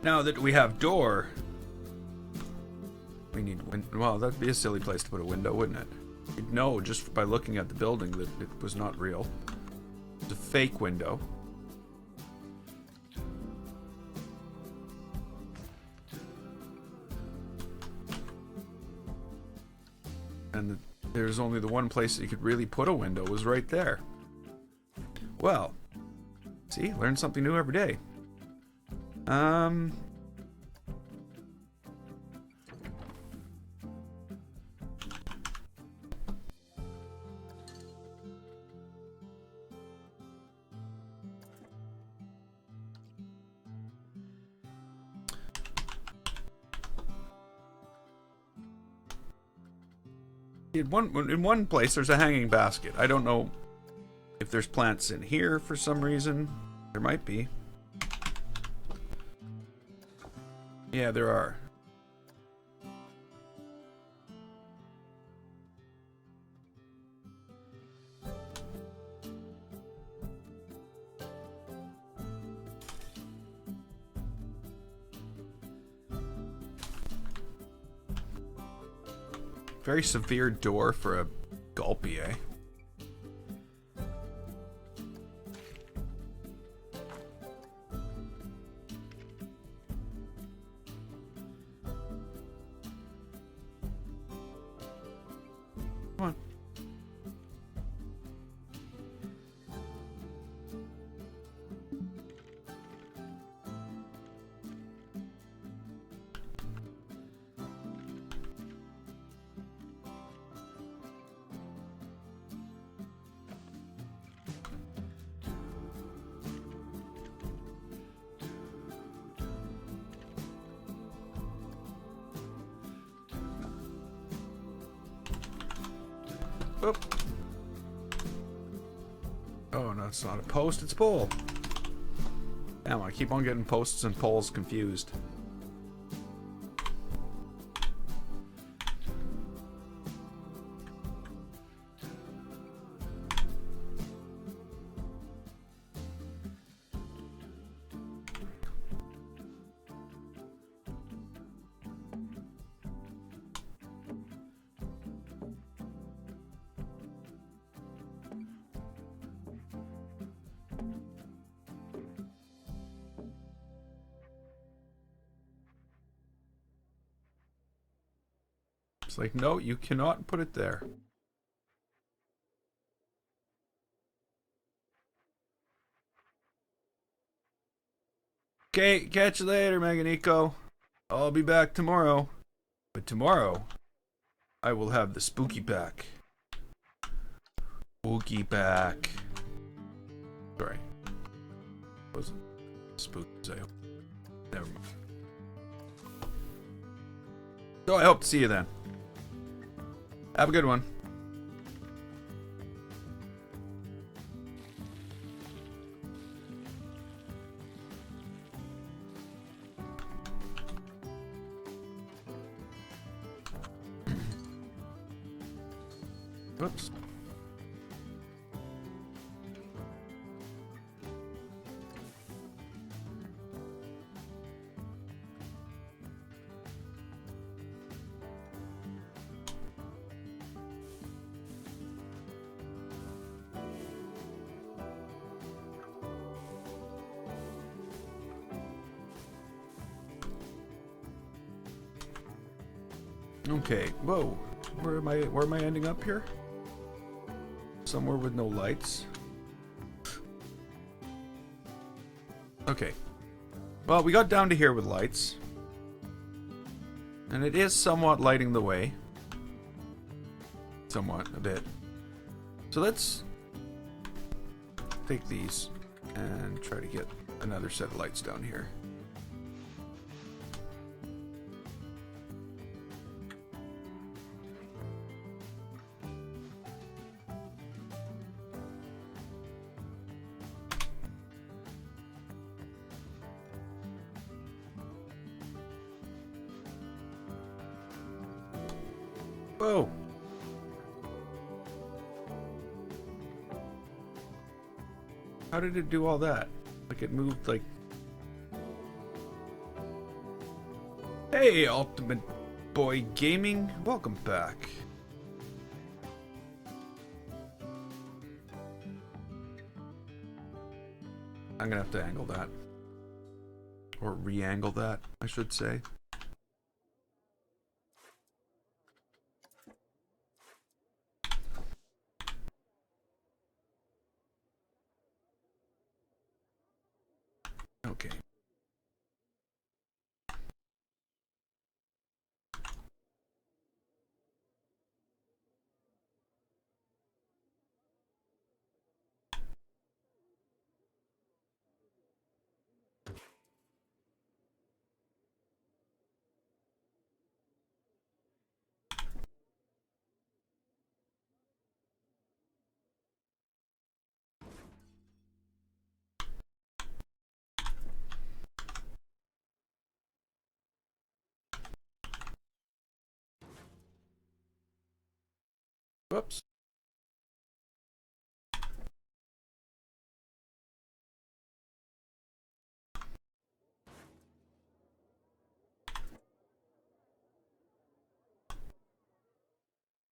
Now that we have door, we need well, that'd be a silly place to put a window, wouldn't it? You'd know just by looking at the building that it was not real. It's a fake window. And there's only the one place that you could really put a window was right there. Well, see, learn something new every day. In one place, there's a hanging basket. I don't know if there's plants in here for some reason. There might be. Yeah, there are. Very severe door for a gulpy, eh? Come on. Oh. Oh, no, it's not a post, it's a pole. Damn, I keep on getting posts and poles confused. It's like, no, you cannot put it there. Okay, catch you later, Meganico. I'll be back tomorrow. But tomorrow, I will have the spooky pack. Spooky pack. Sorry. Wasn't spooky. Never mind. So I hope to see you then. Have a good one. Whoops. Okay, whoa. Where am I ending up here? Somewhere with no lights. Okay. Well, we got down to here with lights. And it is somewhat lighting the way. Somewhat, a bit. So let's take these and try to get another set of lights down here. Whoa! How did it do all that? Like it moved like... Hey, Ultimate Boy Gaming! Welcome back. I'm gonna have to angle that. Or re-angle that, I should say. Okay. Whoops.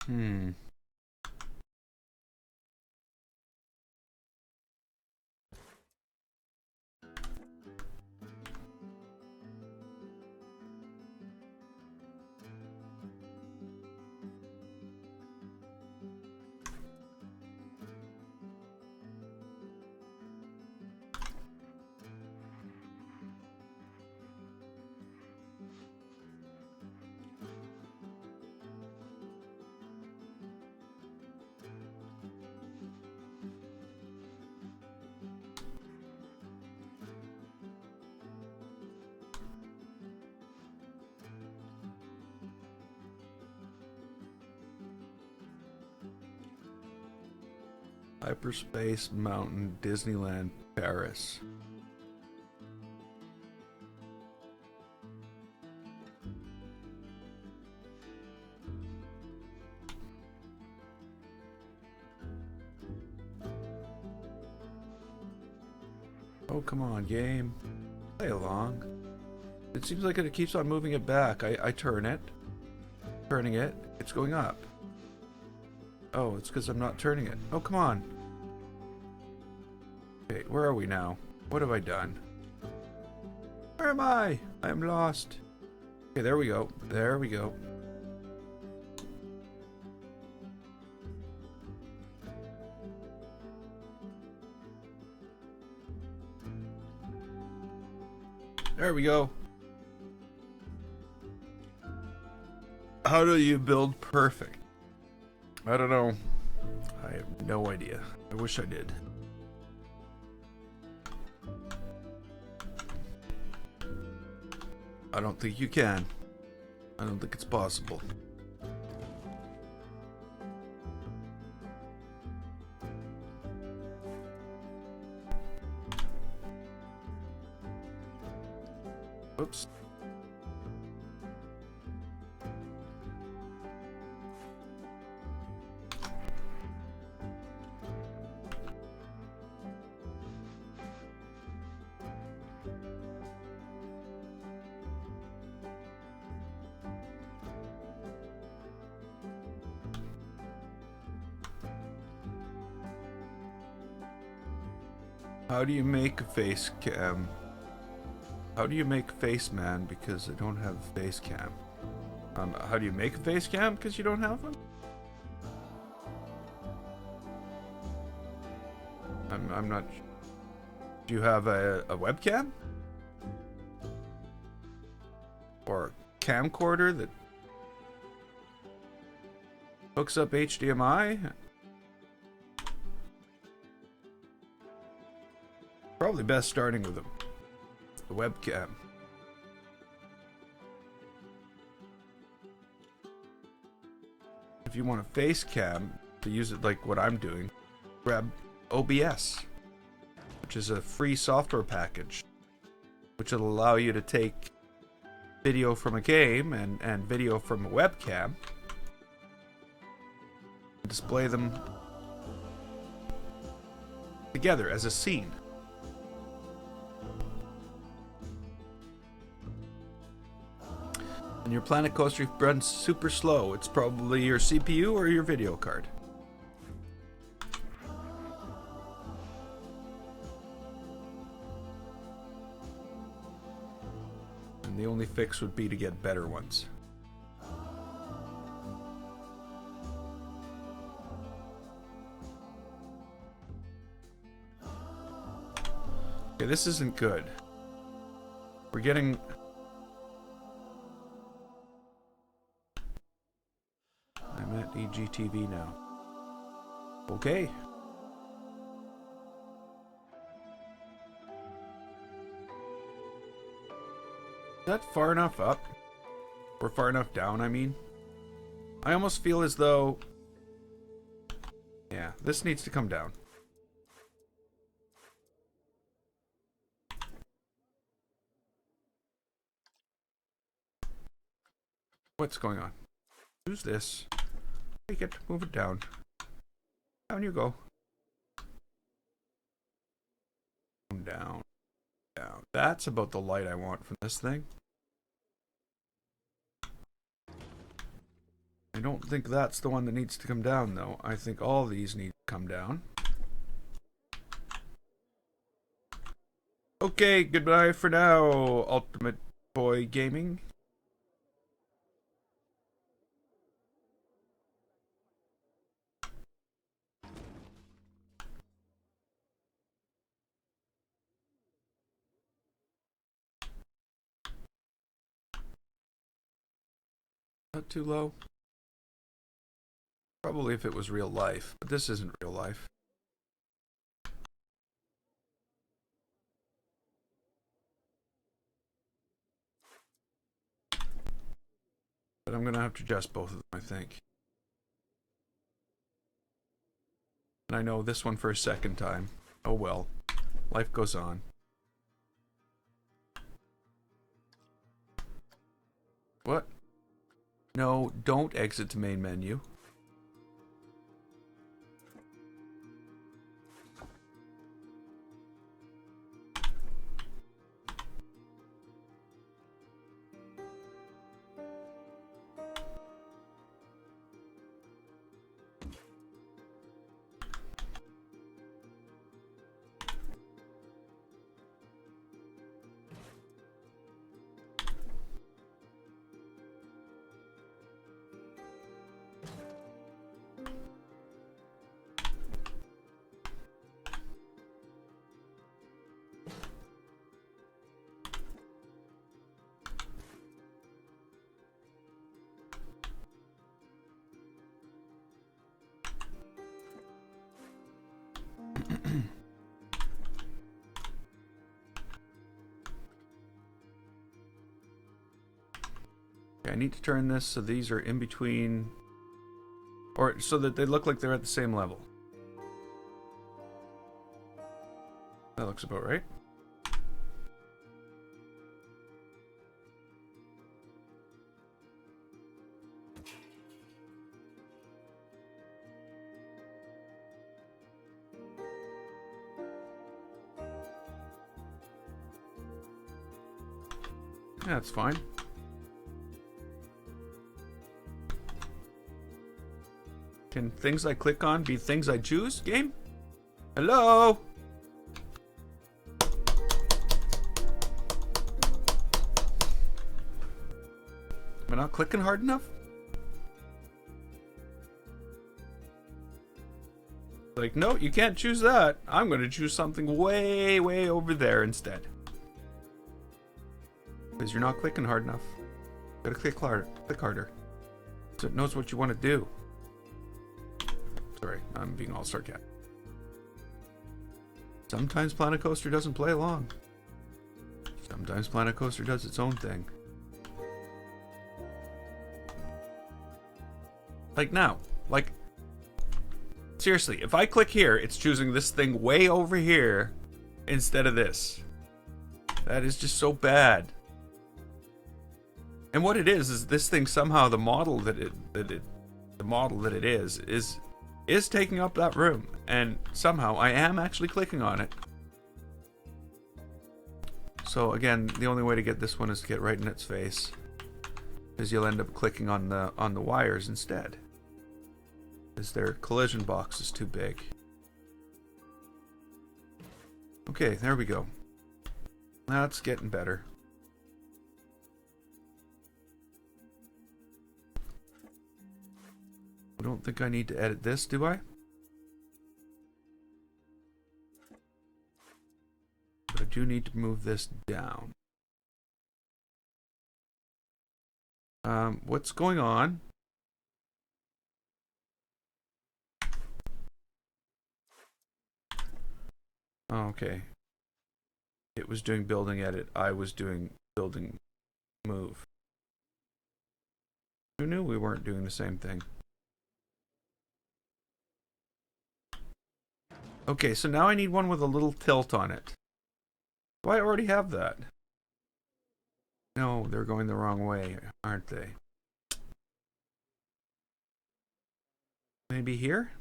Hmm. Hyperspace Mountain, Disneyland, Paris. Oh, come on, game. Play along. It seems like it keeps on moving it back. I turn it. Turning it. It's going up. Oh, it's because I'm not turning it. Oh, come on. Okay, where are we now? What have I done? Where am I? I am lost. Okay, there we go. There we go. There we go. How do you build perfect? I don't know. I have no idea. I wish I did. I don't think you can. I don't think it's possible. Oops. How do you make a face cam? How do you make face man? Because I don't have face cam. How do you make a face cam? Because you don't have one? I'm not. Do you have a webcam? Or a camcorder that hooks up HDMI? Probably best starting with a webcam. If you want a face cam to use it like what I'm doing, grab OBS, which is a free software package, which will allow you to take video from a game and video from a webcam, and display them together as a scene. And your Planet Coaster runs super slow. It's probably your CPU or your video card. And the only fix would be to get better ones. Okay, this isn't good. We're getting... I'm at EGTV now. Okay. Is that far enough up? Or far enough down, I mean? I almost feel as though... Yeah, this needs to come down. What's going on? Who's this? Take it. Move it down. Down you go. Down. Down. That's about the light I want from this thing. I don't think that's the one that needs to come down, though. I think all these need to come down. Okay, goodbye for now, Ultimate Boy Gaming. Not too low. Probably if it was real life, but this isn't real life. But I'm gonna have to adjust both of them, I think. And I know this one for a second time. Oh well. Life goes on. What? No, don't exit to main menu. I need to turn this so these are in between, or so that they look like they're at the same level. That looks about right. Yeah, that's fine. Can things I click on be things I choose, game? Hello? Am I not clicking hard enough? Like, no, you can't choose that. I'm going to choose something way, way over there instead. Because you're not clicking hard enough. Gotta click harder. So it knows what you want to do. Sorry, I'm being all sarcastic. Sometimes Planet Coaster doesn't play along. Sometimes Planet Coaster does its own thing. Like now. Like, seriously, if I click here, it's choosing this thing way over here instead of this. That is just so bad. And what it is this thing somehow the model that it is taking up that room, and somehow I am actually clicking on it. So again, the only way to get this one is to get right in its face, because you'll end up clicking on the wires instead, because their collision box is too big. Okay, there we go. That's getting better. I don't think I need to edit this, do I? But I do need to move this down. What's going on? Oh, okay. It was doing building edit. I was doing building move. Who knew we weren't doing the same thing? Okay, so now I need one with a little tilt on it. Do I already have that? No, they're going the wrong way, aren't they? Maybe here?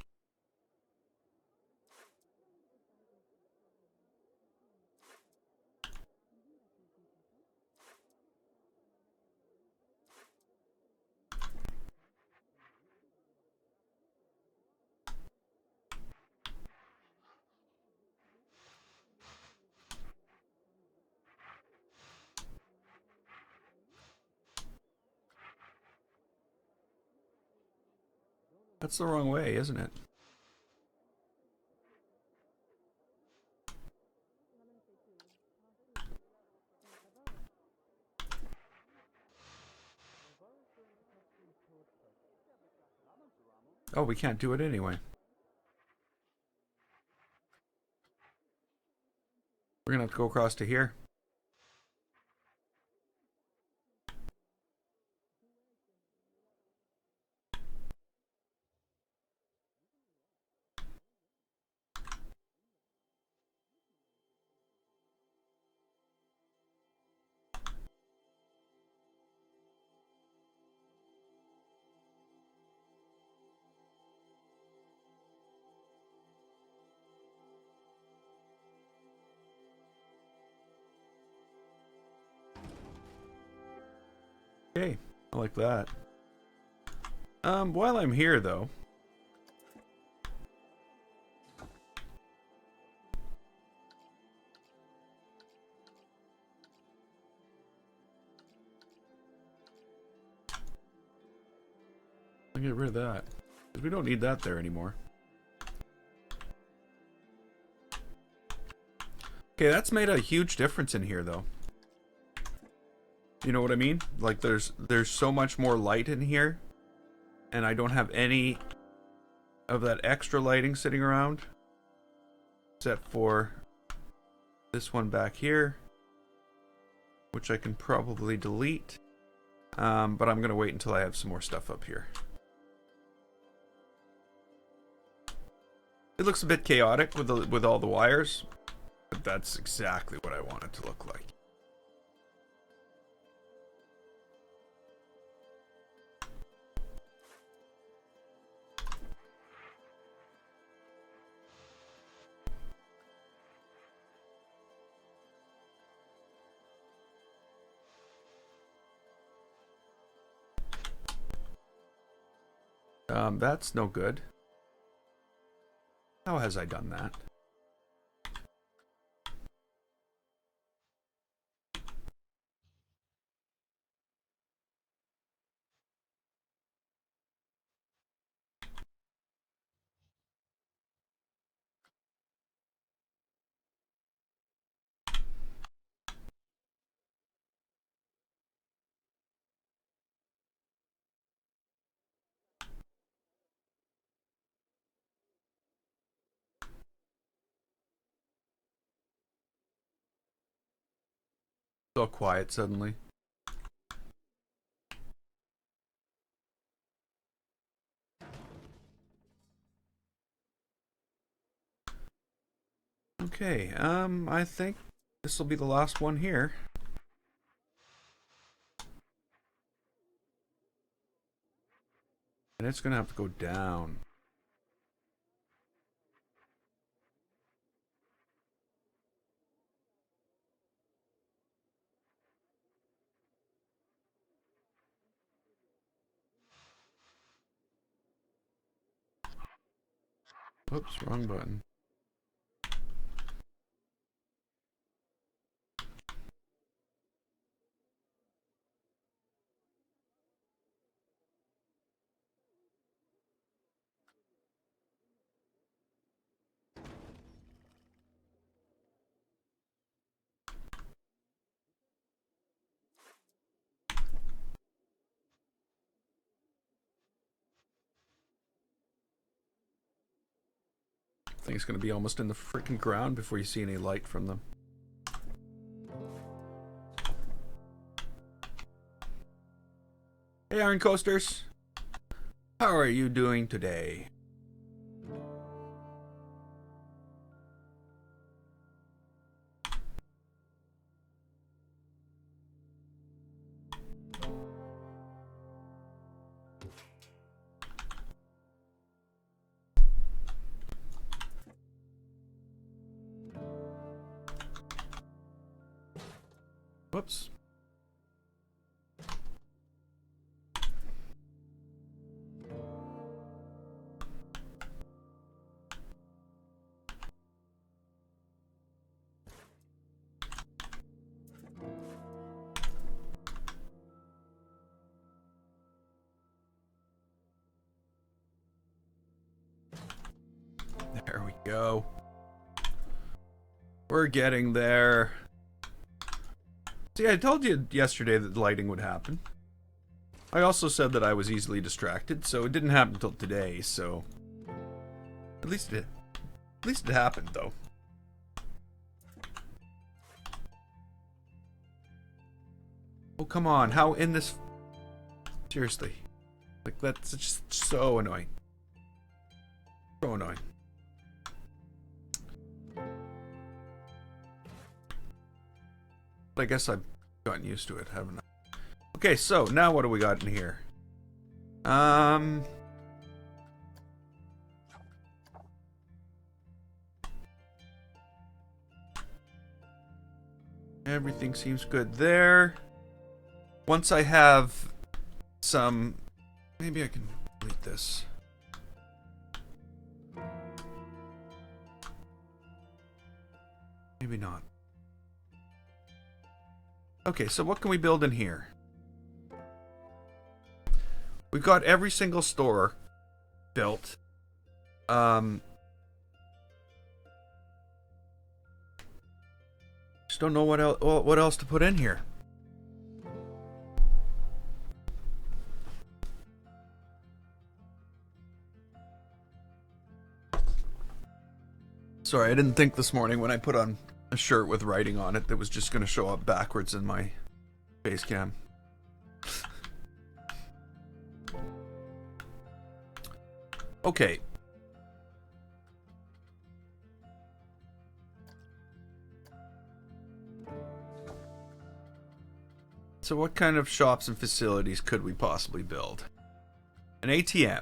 That's the wrong way, isn't it? Oh, we can't do it anyway. We're gonna have to go across to here. Okay, I like that. While I'm here though, I'll get rid of that. Because we don't need that there anymore. Okay, that's made a huge difference in here though. You know what I mean? Like there's so much more light in here, and I don't have any of that extra lighting sitting around, except for this one back here, which I can probably delete. But I'm gonna wait until I have some more stuff up here. It looks a bit chaotic with all the wires, but that's exactly what I want it to look like. That's no good. How has I done that? It's all quiet suddenly. Okay, I think this will be the last one here. And it's gonna have to go down. Oops, wrong button. I think it's gonna be almost in the freaking ground before you see any light from them. Hey, Iron Coasters. How are you doing today? Whoops. There we go. We're getting there. See, I told you yesterday that the lighting would happen. I also said that I was easily distracted, so it didn't happen until today, so... At least it happened, though. Oh, come on. How in this... Seriously. Like, that's just so annoying. So annoying. I guess I've gotten used to it, haven't I? Okay, so now what do we got in here? Everything seems good there. Once I have some... Maybe I can delete this. Maybe not. Okay, so what can we build in here? We've got every single store built. Just don't know what else to put in here. Sorry, I didn't think this morning when I put on a shirt with writing on it that was just going to show up backwards in my face cam. Okay. So what kind of shops and facilities could we possibly build? An ATM.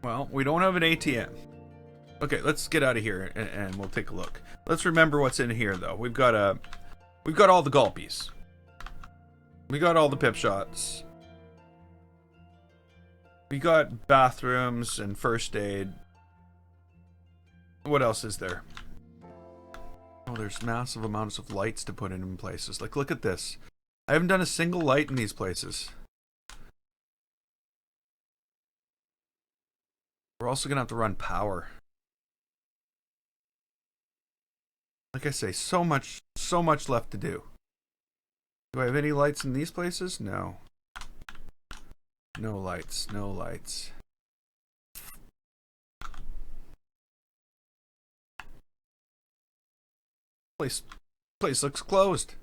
Well, we don't have an ATM. Okay, let's get out of here and we'll take a look. Let's remember what's in here, though. We've got all the gulpies. We got all the pip shots. We got bathrooms and first aid. What else is there? Oh, there's massive amounts of lights to put in places. Like, look at this. I haven't done a single light in these places. We're also gonna have to run power. Like I say, so much left to do. Do I have any lights in these places? No. No lights, no lights. Place looks closed.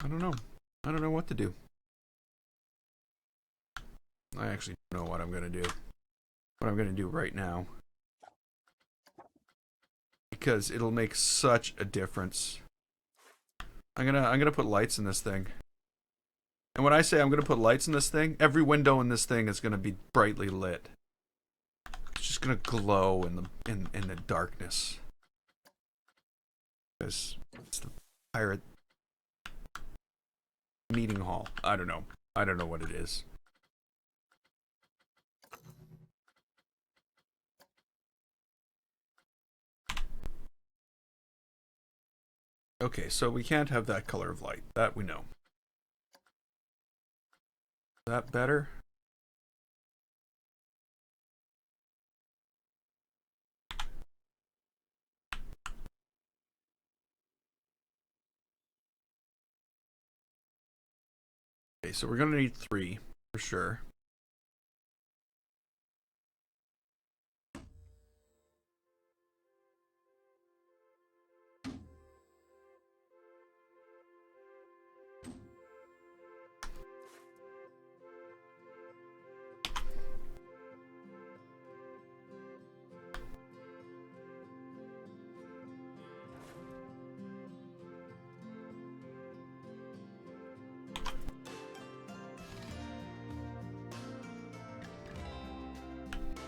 I don't know. I don't know what to do. I actually don't know what I'm gonna do. What I'm gonna do right now. Because it'll make such a difference. I'm gonna put lights in this thing. And when I say I'm gonna put lights in this thing, every window in this thing is gonna be brightly lit. It's just gonna glow in the darkness. Because it's the pirate meeting hall. I don't know. I don't know what it is. Okay, so we can't have that color of light. That we know. Is that better? Okay, so we're gonna need 3 for sure.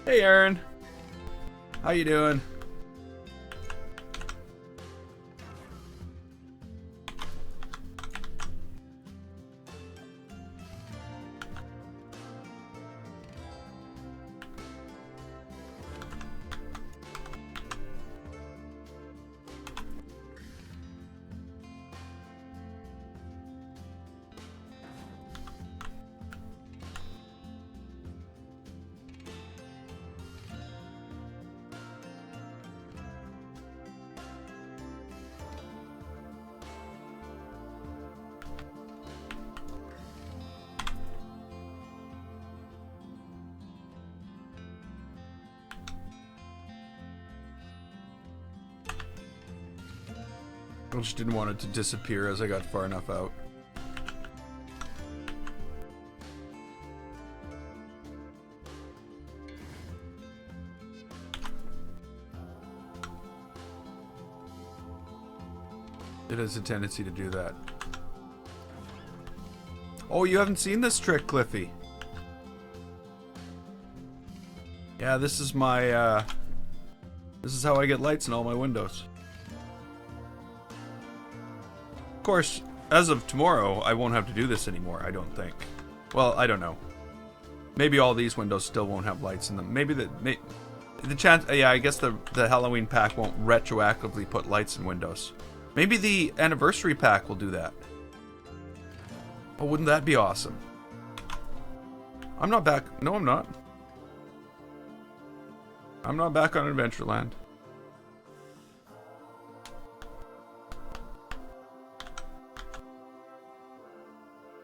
Hey, Aaron. How you doing? I just didn't want it to disappear as I got far enough out. It has a tendency to do that. Oh, you haven't seen this trick, Cliffy? Yeah, this is my, this is how I get lights in all my windows. Of course, as of tomorrow, I won't have to do this anymore, I don't think. Well, I don't know. Maybe all these windows still won't have lights in them. Maybe the chance, yeah, I guess the Halloween pack won't retroactively put lights in windows. Maybe the anniversary pack will do that. Oh, wouldn't that be awesome? I'm not back. No, I'm not. I'm not back on Adventureland.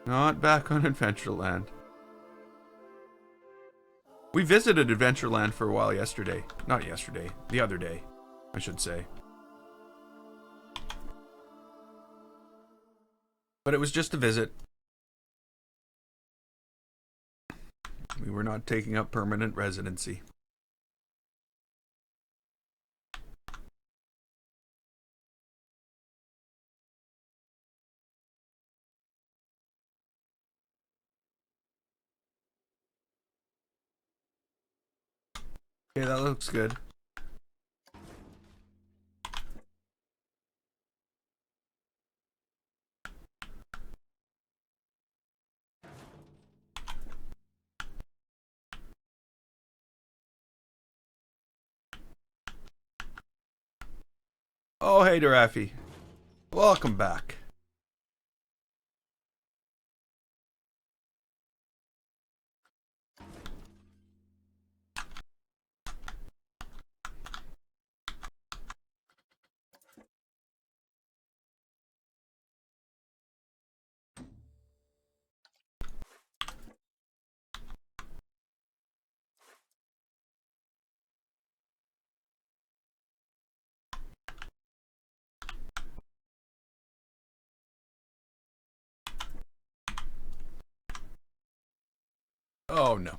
Not back on Adventureland. We visited Adventureland for a while yesterday. Not yesterday. The other day, I should say. But it was just a visit. We were not taking up permanent residency. Okay, that looks good. Oh, hey, Darafi. Welcome back. Oh, no.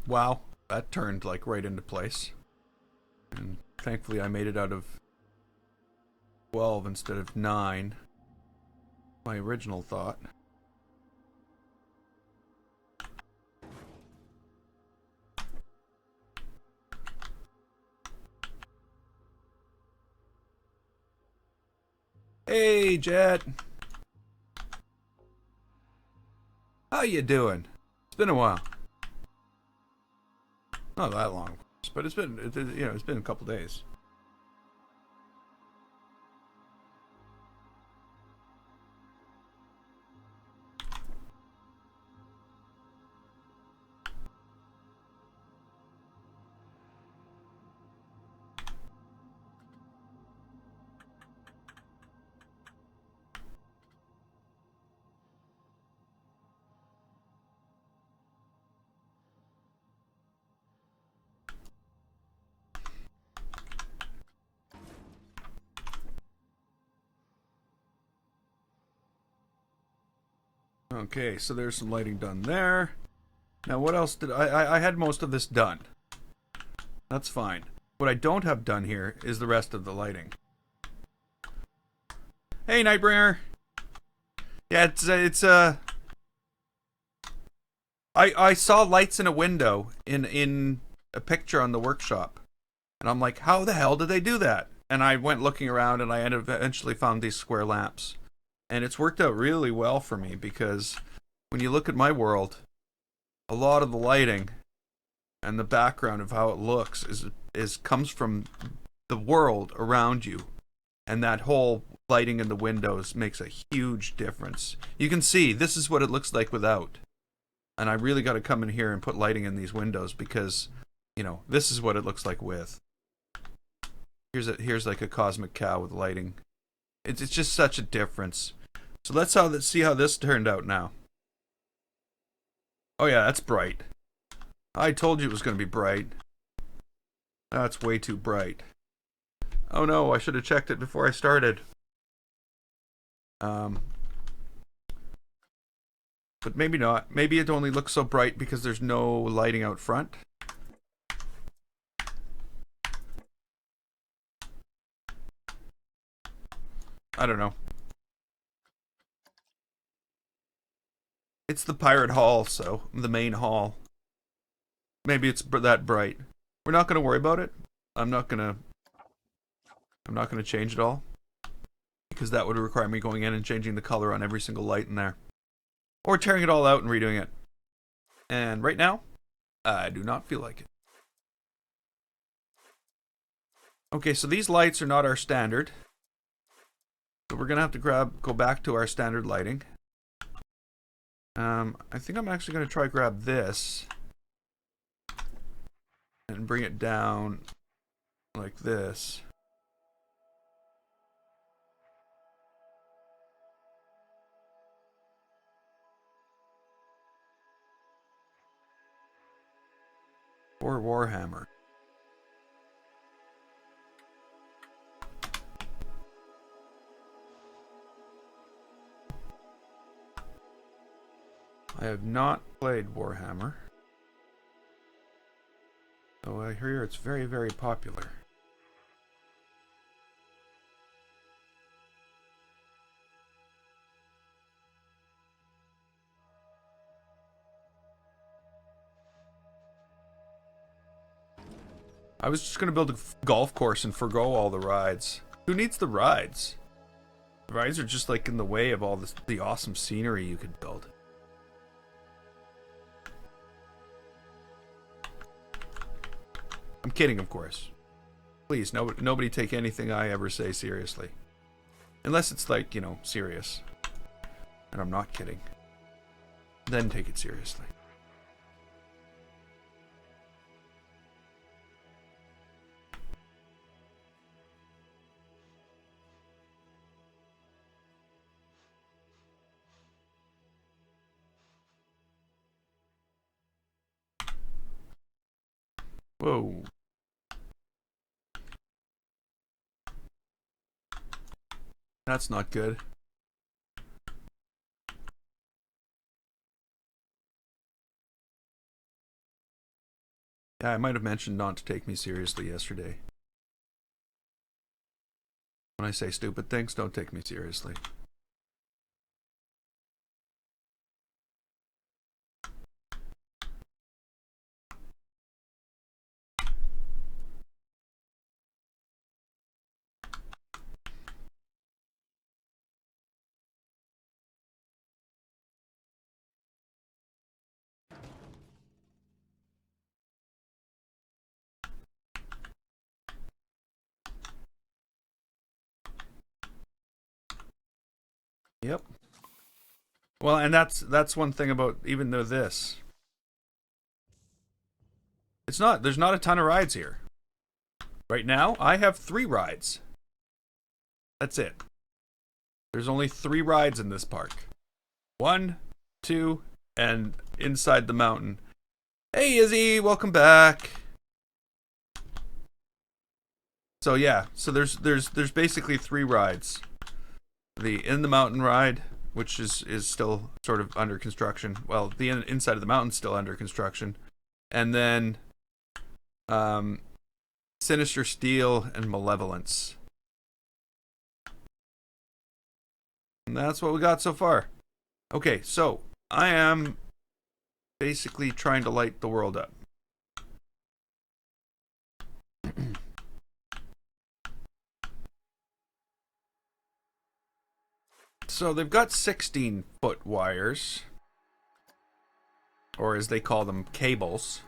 Wow, that turned like right into place. And thankfully I made it out of 12 instead of 9. My original thought. Hey, Jet. How you doing? It's been a while. Not that long, but it's been, you know, it's been a couple days. Okay, so there's some lighting done there. Now, what else did I had most of this done. That's fine. What I don't have done here is the rest of the lighting. Hey, Nightbringer. Yeah, I saw lights in a window in a picture on the workshop, and I'm like, how the hell did they do that? And I went looking around, and I eventually found these square lamps, and it's worked out really well for me because when you look at my world, a lot of the lighting and the background of how it looks is comes from the world around you, and that whole lighting in the windows makes a huge difference. You can see this is what it looks like without, and I really got to come in here and put lighting in these windows because, you know, this is what it looks like with. Here's like a cosmic cow with lighting. It's just such a difference. So let's see how this turned out now. Oh yeah, that's bright. I told you it was going to be bright. That's way too bright. Oh no, I should have checked it before I started. But maybe not. Maybe it only looks so bright because there's no lighting out front. I don't know. It's the pirate hall, so the main hall. Maybe it's that bright. We're not going to worry about it. I'm not going to change it all, because that would require me going in and changing the color on every single light in there, or tearing it all out and redoing it. And right now, I do not feel like it. Okay, so these lights are not our standard. So we're going to have to go back to our standard lighting. I think I'm actually going to try grab this and bring it down like this. Or Warhammer. I have not played Warhammer, though I hear it's very, very popular. I was just going to build a golf course and forgo all the rides. Who needs the rides? The rides are just like in the way of all the awesome scenery you could build. I'm kidding, of course. Please, nobody take anything I ever say seriously. Unless it's like, you know, serious. And I'm not kidding. Then take it seriously. Whoa. That's not good. Yeah, I might have mentioned not to take me seriously yesterday. When I say stupid things, don't take me seriously. Yep. Well, and that's one thing about even though this. There's not a ton of rides here. Right now, I have 3 rides. That's it. There's only 3 rides in this park. 1, 2, and inside the mountain. Hey Izzy, welcome back. So yeah, so there's basically 3 rides. The in the mountain ride, which is still sort of under construction. Well, the inside of the mountain's still under construction. And then Sinister Steel and Malevolence. And that's what we got so far. Okay, so I am basically trying to light the world up. So they've got 16-foot wires, or as they call them, cables.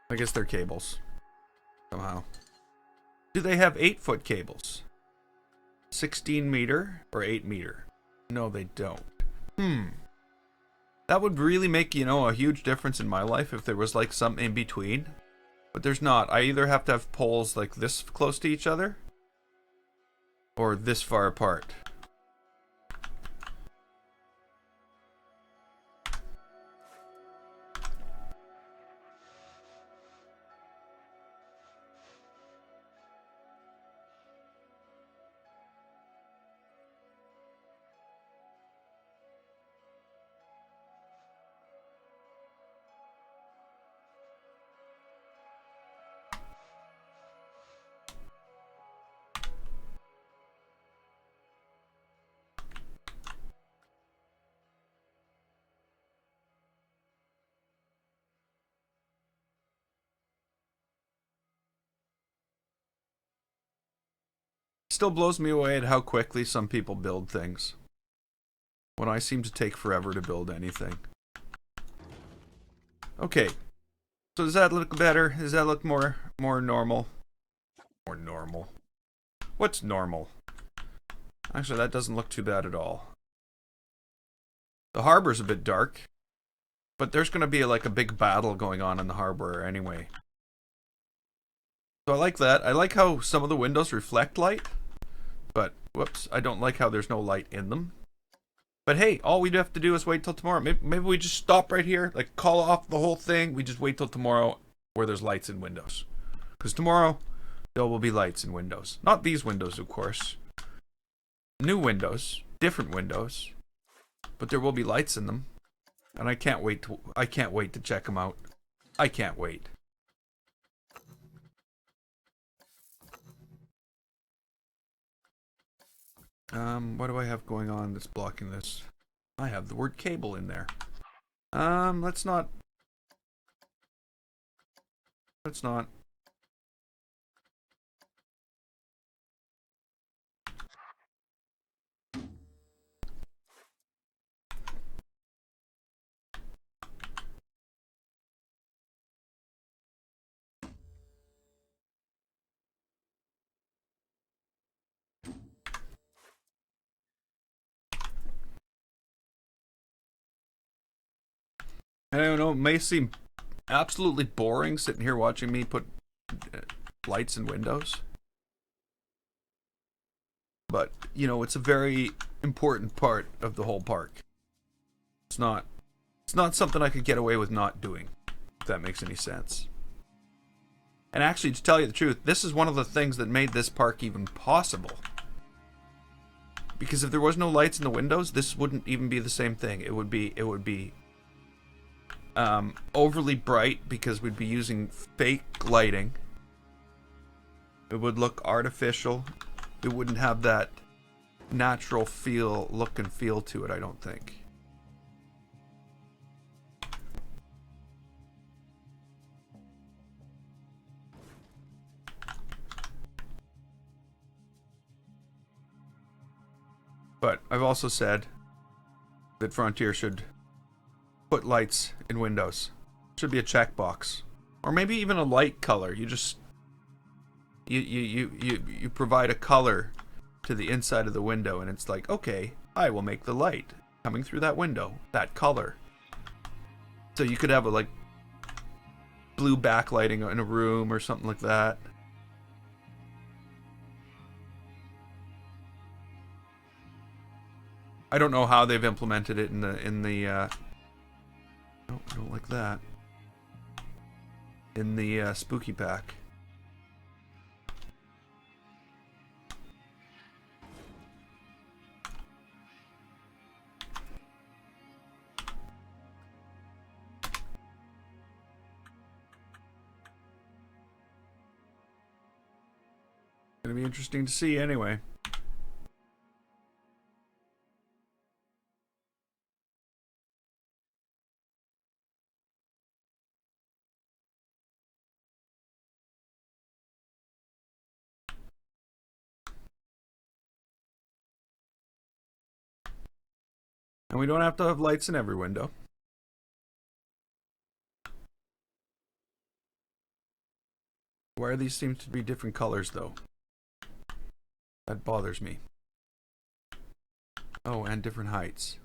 I guess they're cables, somehow. Do they have 8-foot cables? 16 meter or 8 meter? No, they don't. That would really make, a huge difference in my life if there was like something in between. But there's not. I either have to have poles like this close to each other, or this far apart. Still blows me away at how quickly some people build things, when I seem to take forever to build anything. Okay, so does that look better? Does that look more normal? More normal. What's normal? Actually, that doesn't look too bad at all. The harbor's a bit dark, but there's going to be like a big battle going on in the harbor anyway. So I like that. I like how some of the windows reflect light. But, whoops, I don't like how there's no light in them. But hey, all we'd have to do is wait till tomorrow. Maybe we just stop right here, like call off the whole thing. We just wait till tomorrow where there's lights in windows. Because tomorrow, there will be lights in windows. Not these windows, of course. New windows, different windows. But there will be lights in them. And I can't wait to check them out. I can't wait. What do I have going on that's blocking this? I have the word cable in there. Let's not. I don't know, it may seem absolutely boring sitting here watching me put lights in windows. But, it's a very important part of the whole park. It's not something I could get away with not doing, if that makes any sense. And actually, to tell you the truth, this is one of the things that made this park even possible. Because if there was no lights in the windows, this wouldn't even be the same thing. It would be overly bright because we'd be using fake lighting. It would look artificial. It wouldn't have that natural look and feel to it, I don't think. But I've also said that Frontier should put lights in windows. Should be a checkbox, or maybe even a light color. You just you provide a color to the inside of the window, and it's like, okay, I will make the light coming through that window that color. So you could have a like blue backlighting in a room or something like that. I don't know how they've implemented it in the no, I don't like that. In the spooky pack. gonna be interesting to see anyway. And we don't have to have lights in every window. Why are these seem to be different colors though? That bothers me. Oh, and different heights.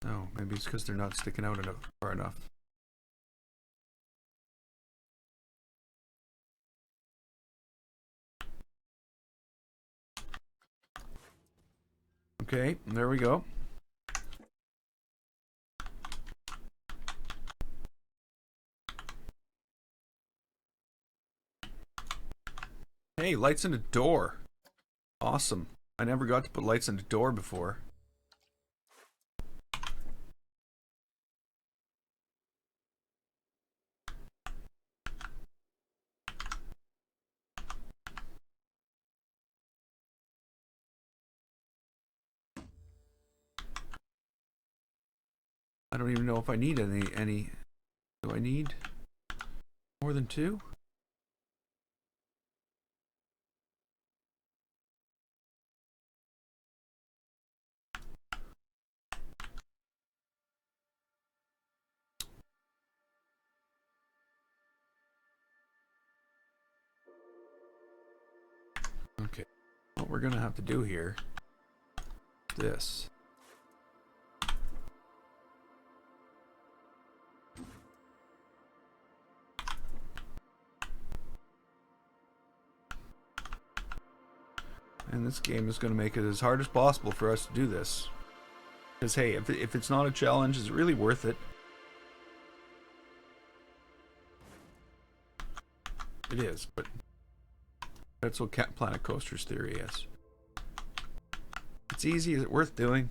Oh, maybe it's because they're not sticking out enough far enough. Okay, there we go. Hey, lights in a door. Awesome. I never got to put lights in a door before. I don't even know if I need any. Do I need more than two? Okay. What we're gonna have to do here is this. And this game is going to make it as hard as possible for us to do this. Because hey, if it's not a challenge, is it really worth it? It is, but that's what Planet Coaster's theory is. It's easy, is it worth doing?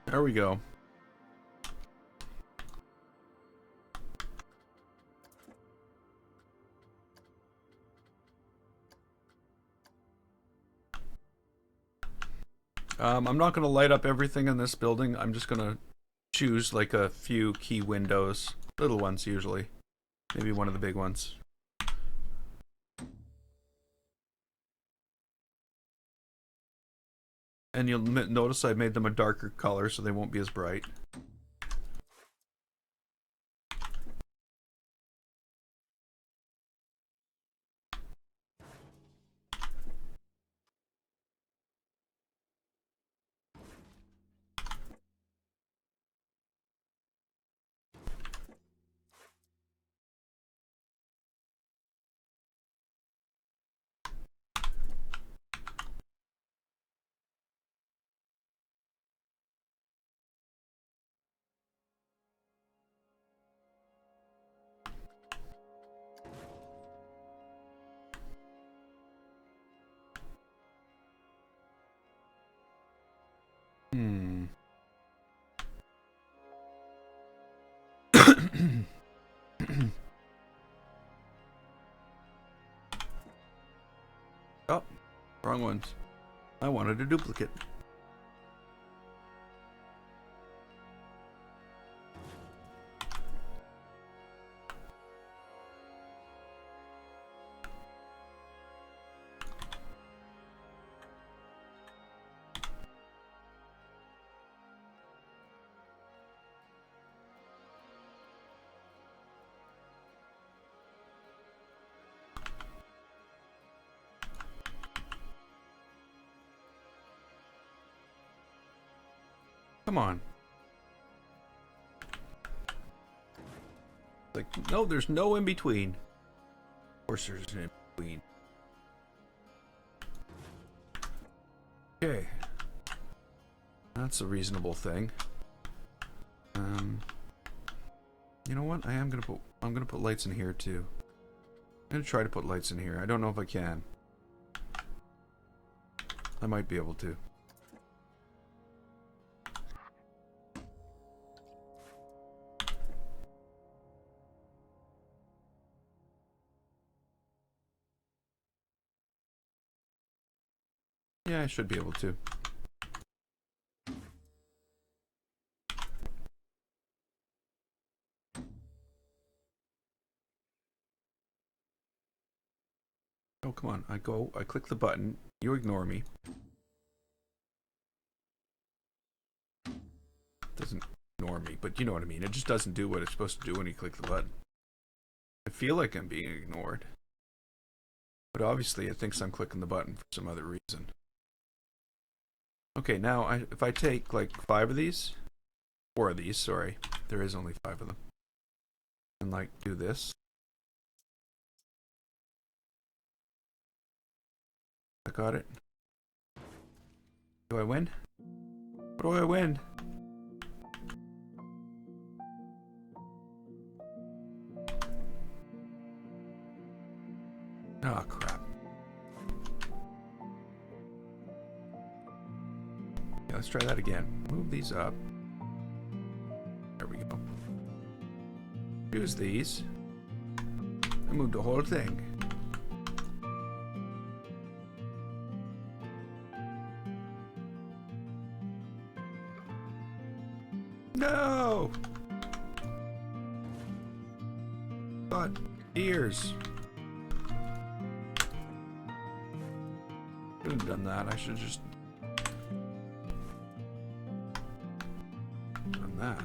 There we go. I'm not going to light up everything in this building. I'm just going to choose like a few key windows. Little ones usually. Maybe one of the big ones. And you'll notice I made them a darker color so they won't be as bright. Oh, wrong ones. I wanted a duplicate. Come on. Like, no, there's no in between. Of course there's an in between. Okay. That's a reasonable thing. You know what? I'm gonna put lights in here too. I'm gonna try to put lights in here. I don't know if I can. I might be able to. Yeah, I should be able to. Oh, come on. I click the button. You ignore me. Doesn't ignore me, but you know what I mean. It just doesn't do what it's supposed to do when you click the button. I feel like I'm being ignored. But obviously it thinks I'm clicking the button for some other reason. Okay, now if I take like 4 of these, sorry. There is only 5 of them. And like do this. I got it. Do I win? What do I win? Oh, crap. Yeah, let's try that again. Move these up. There we go. Use these. I moved the whole thing. No! God, ears. Shouldn't have done that. I should have just done that.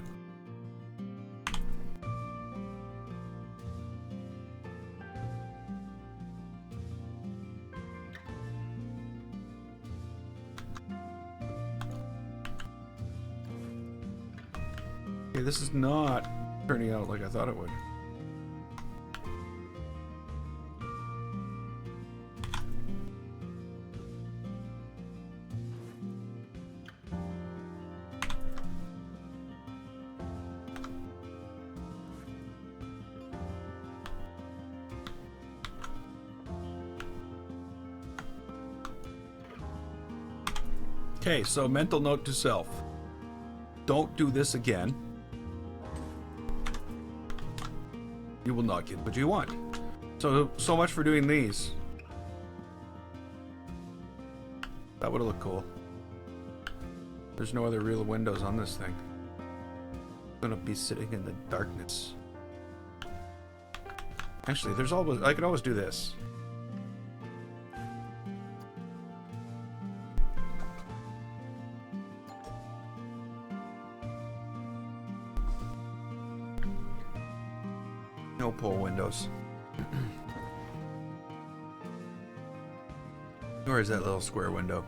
Okay, this is not turning out like I thought it would. Okay, so mental note to self. Don't do this again. You will not get what you want. So much for doing these. That would have looked cool. There's no other real windows on this thing. I'm gonna be sitting in the darkness. Actually, I can always do this. No pull windows. Or is that little square window?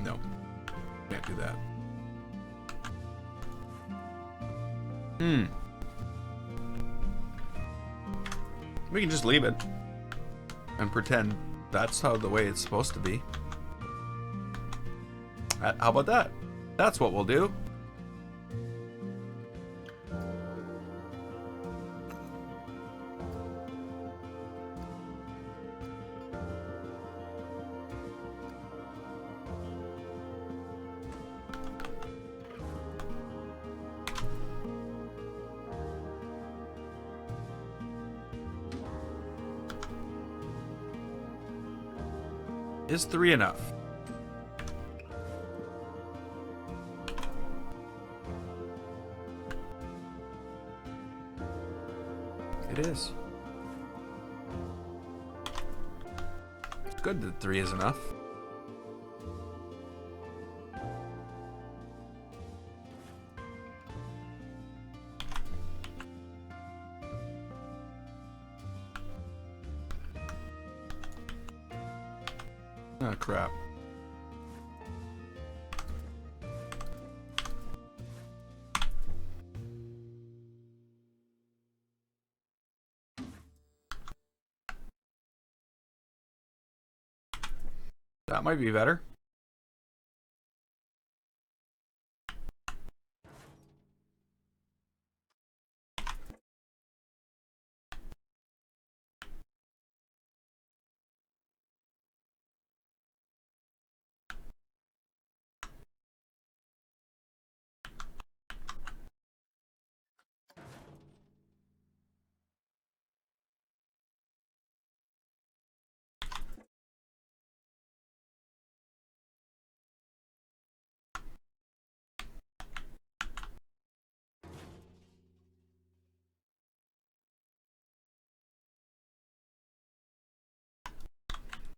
No. Can't do that. We can just leave it and pretend that's how the way it's supposed to be. How about that? That's what we'll do. Is 3 enough? It is. It's good that 3 is enough. Oh, crap. That might be better.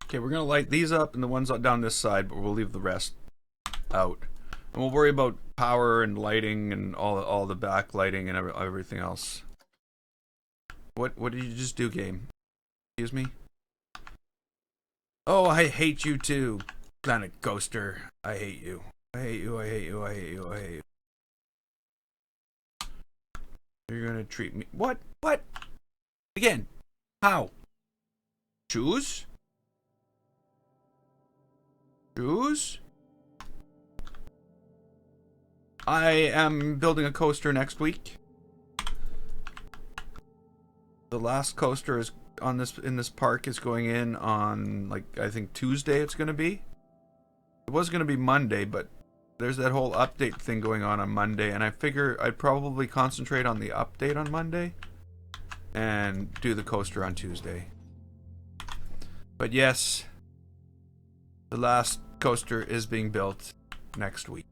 Okay, we're gonna light these up and the ones down this side, but we'll leave the rest out. And we'll worry about power and lighting and all the backlighting and everything else. What did you just do, game? Excuse me? Oh, I hate you too, Planet Coaster. I hate you. I hate you, I hate you, I hate you, I hate you. You're gonna treat me... What? What? Again? How? Choose? Choose? I am building a coaster next week. The last coaster is on in this park is going in on, like, I think Tuesday it's gonna be. It was gonna be Monday, but there's that whole update thing going on Monday, and I figure I'd probably concentrate on the update on Monday and do the coaster on Tuesday. But yes, the last coaster is being built next week.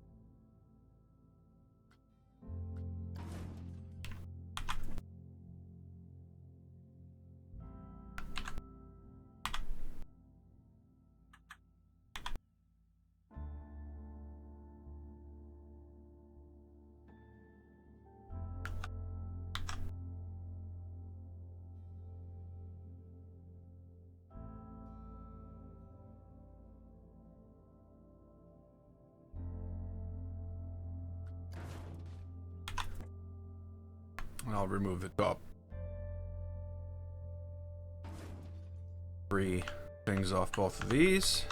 I'll remove the top 3 things off both of these.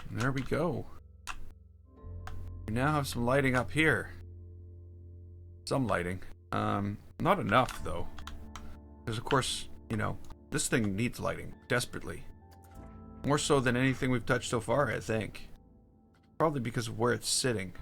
And there we go. We now have some lighting up here. Some lighting. Not enough though. Because of course, you know, this thing needs lighting desperately. More so than anything we've touched so far, I think. Probably because of where it's sitting.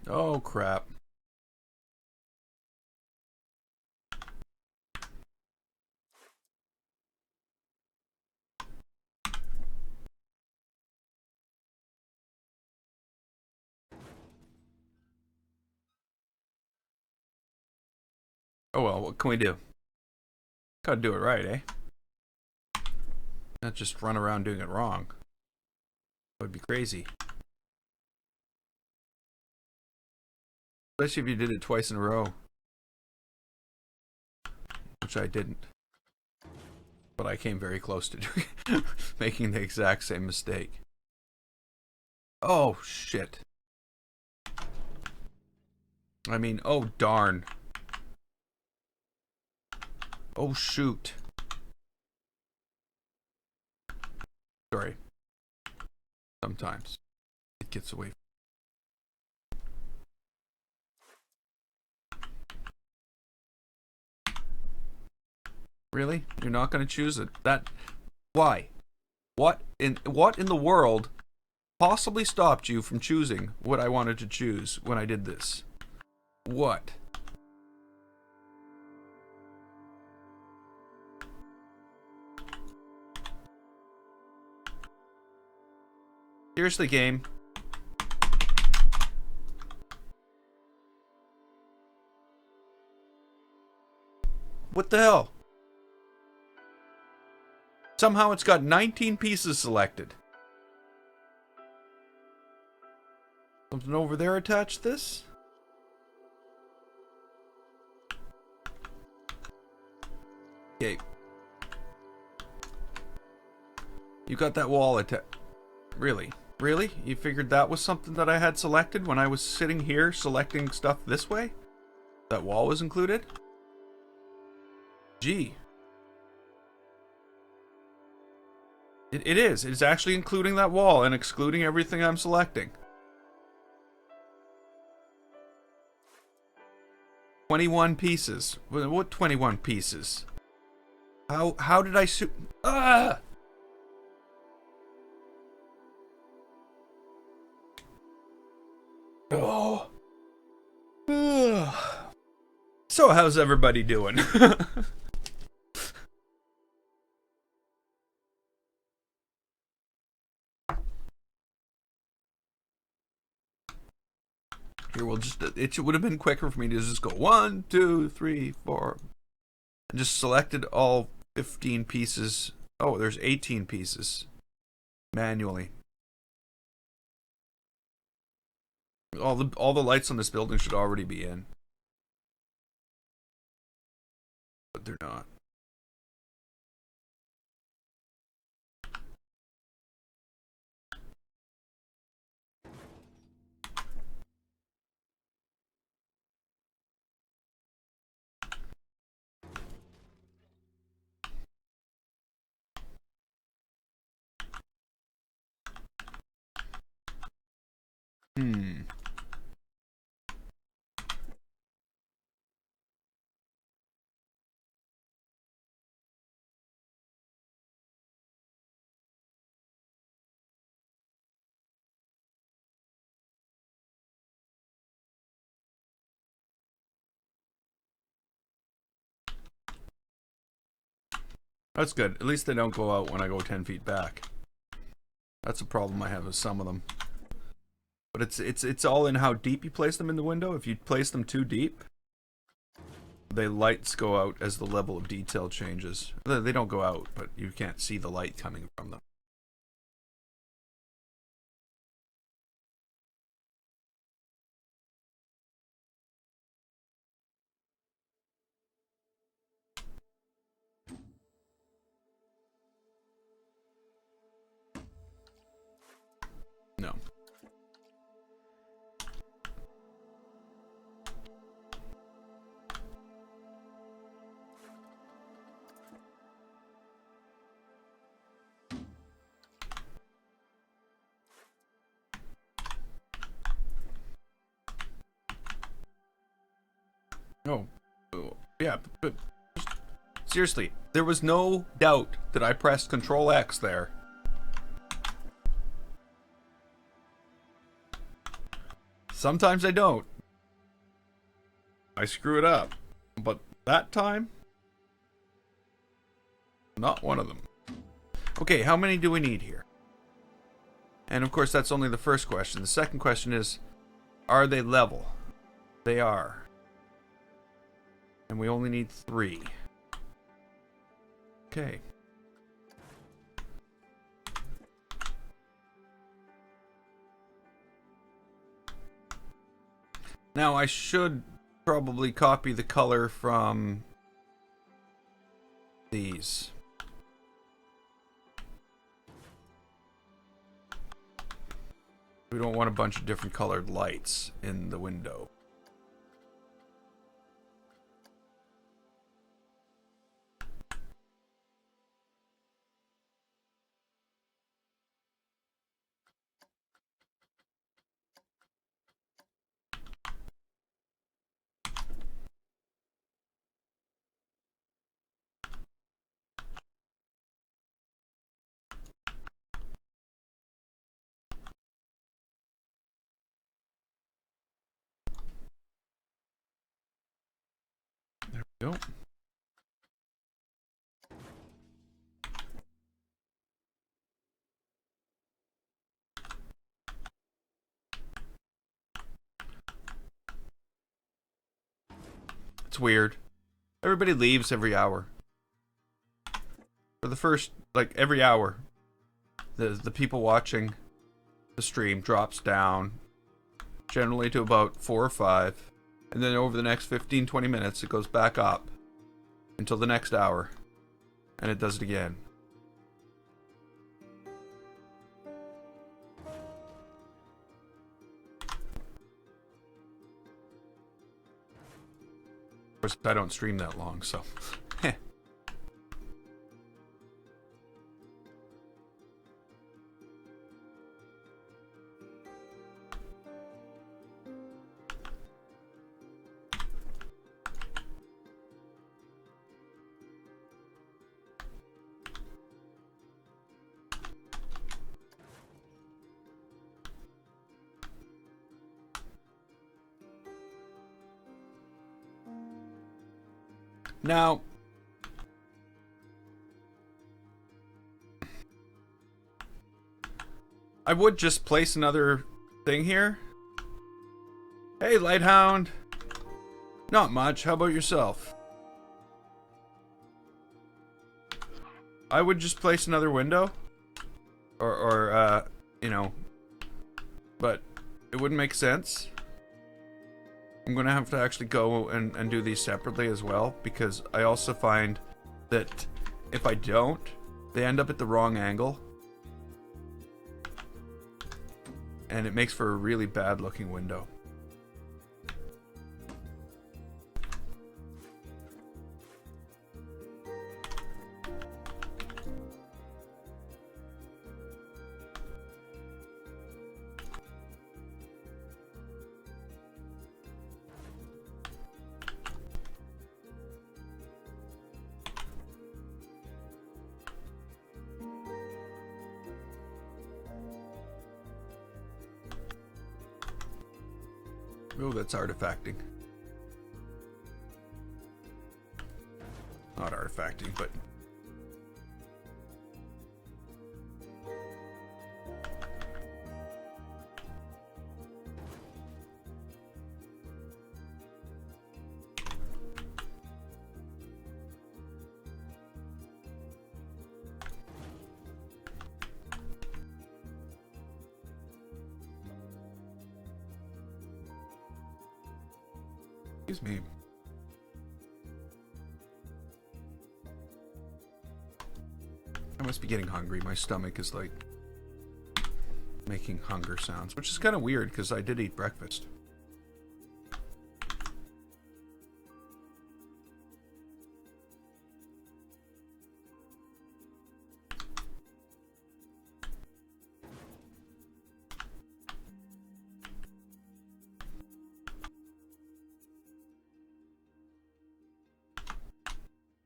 Oh crap. Oh well, what can we do? Gotta do it right, eh? Not just run around doing it wrong. would be crazy. Especially if you did it twice in a row. Which I didn't. But I came very close to doing making the exact same mistake. Oh, shit. I mean, oh, darn. Oh, shoot. Sorry. Sometimes it gets away. Really? You're not going to choose it? That... Why? What in the world possibly stopped you from choosing what I wanted to choose when I did this? What? Seriously, game. What the hell? Somehow it's got 19 pieces selected. Something over there attached to this? Okay. You got that wall attached. Really? Really? You figured that was something that I had selected when I was sitting here selecting stuff this way? That wall was included? Gee. It is. It's actually including that wall and excluding everything I'm selecting. 21 pieces. What 21 pieces? How did I Ah! Oh. So how's everybody doing? Here, we'll just... It would have been quicker for me to just go 1, 2, 3, 4... And just selected all 15 pieces. Oh, there's 18 pieces. Manually. All the lights on this building should already be in. But they're not. That's good. At least they don't go out when I go 10 feet back. That's a problem I have with some of them. But it's all in how deep you place them in the window. If you place them too deep, the lights go out as the level of detail changes. They don't go out, but you can't see the light coming from them. No. No. Oh, yeah, but seriously, there was no doubt that I pressed Control X there. Sometimes I don't. I screw it up. But that time, not one of them. Okay, how many do we need here? And of course, that's only the first question. The second question is, are they level? They are. And we only need 3. Okay. Now I should probably copy the color from these. We don't want a bunch of different colored lights in the window. There we go. It's weird. Everybody leaves every hour. For the first, like, every hour, the people watching the stream drops down, generally to about 4 or 5, and then over the next 15-20 minutes it goes back up until the next hour, and it does it again. Of course, I don't stream that long, so now, I would just place another thing here. Hey, Lighthound. Not much. How about yourself? I would just place another window. Or you know. But it wouldn't make sense. I'm going to have to actually go and do these separately as well, because I also find that if I don't, they end up at the wrong angle. And it makes for a really bad looking window. Oh, that's artifacting. Not artifacting, but... Excuse me. I must be getting hungry. My stomach is like making hunger sounds, which is kind of weird because I did eat breakfast.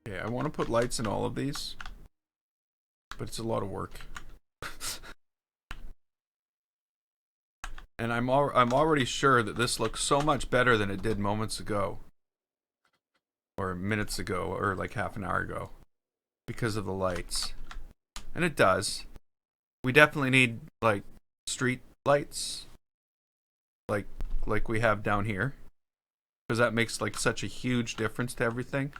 Okay, I want to put lights in all of these, but it's a lot of work. And I'm already sure that this looks so much better than it did moments ago. Or minutes ago, or like half an hour ago. Because of the lights. And it does. We definitely need, like, street lights. Like we have down here. Because that makes, like, such a huge difference to everything.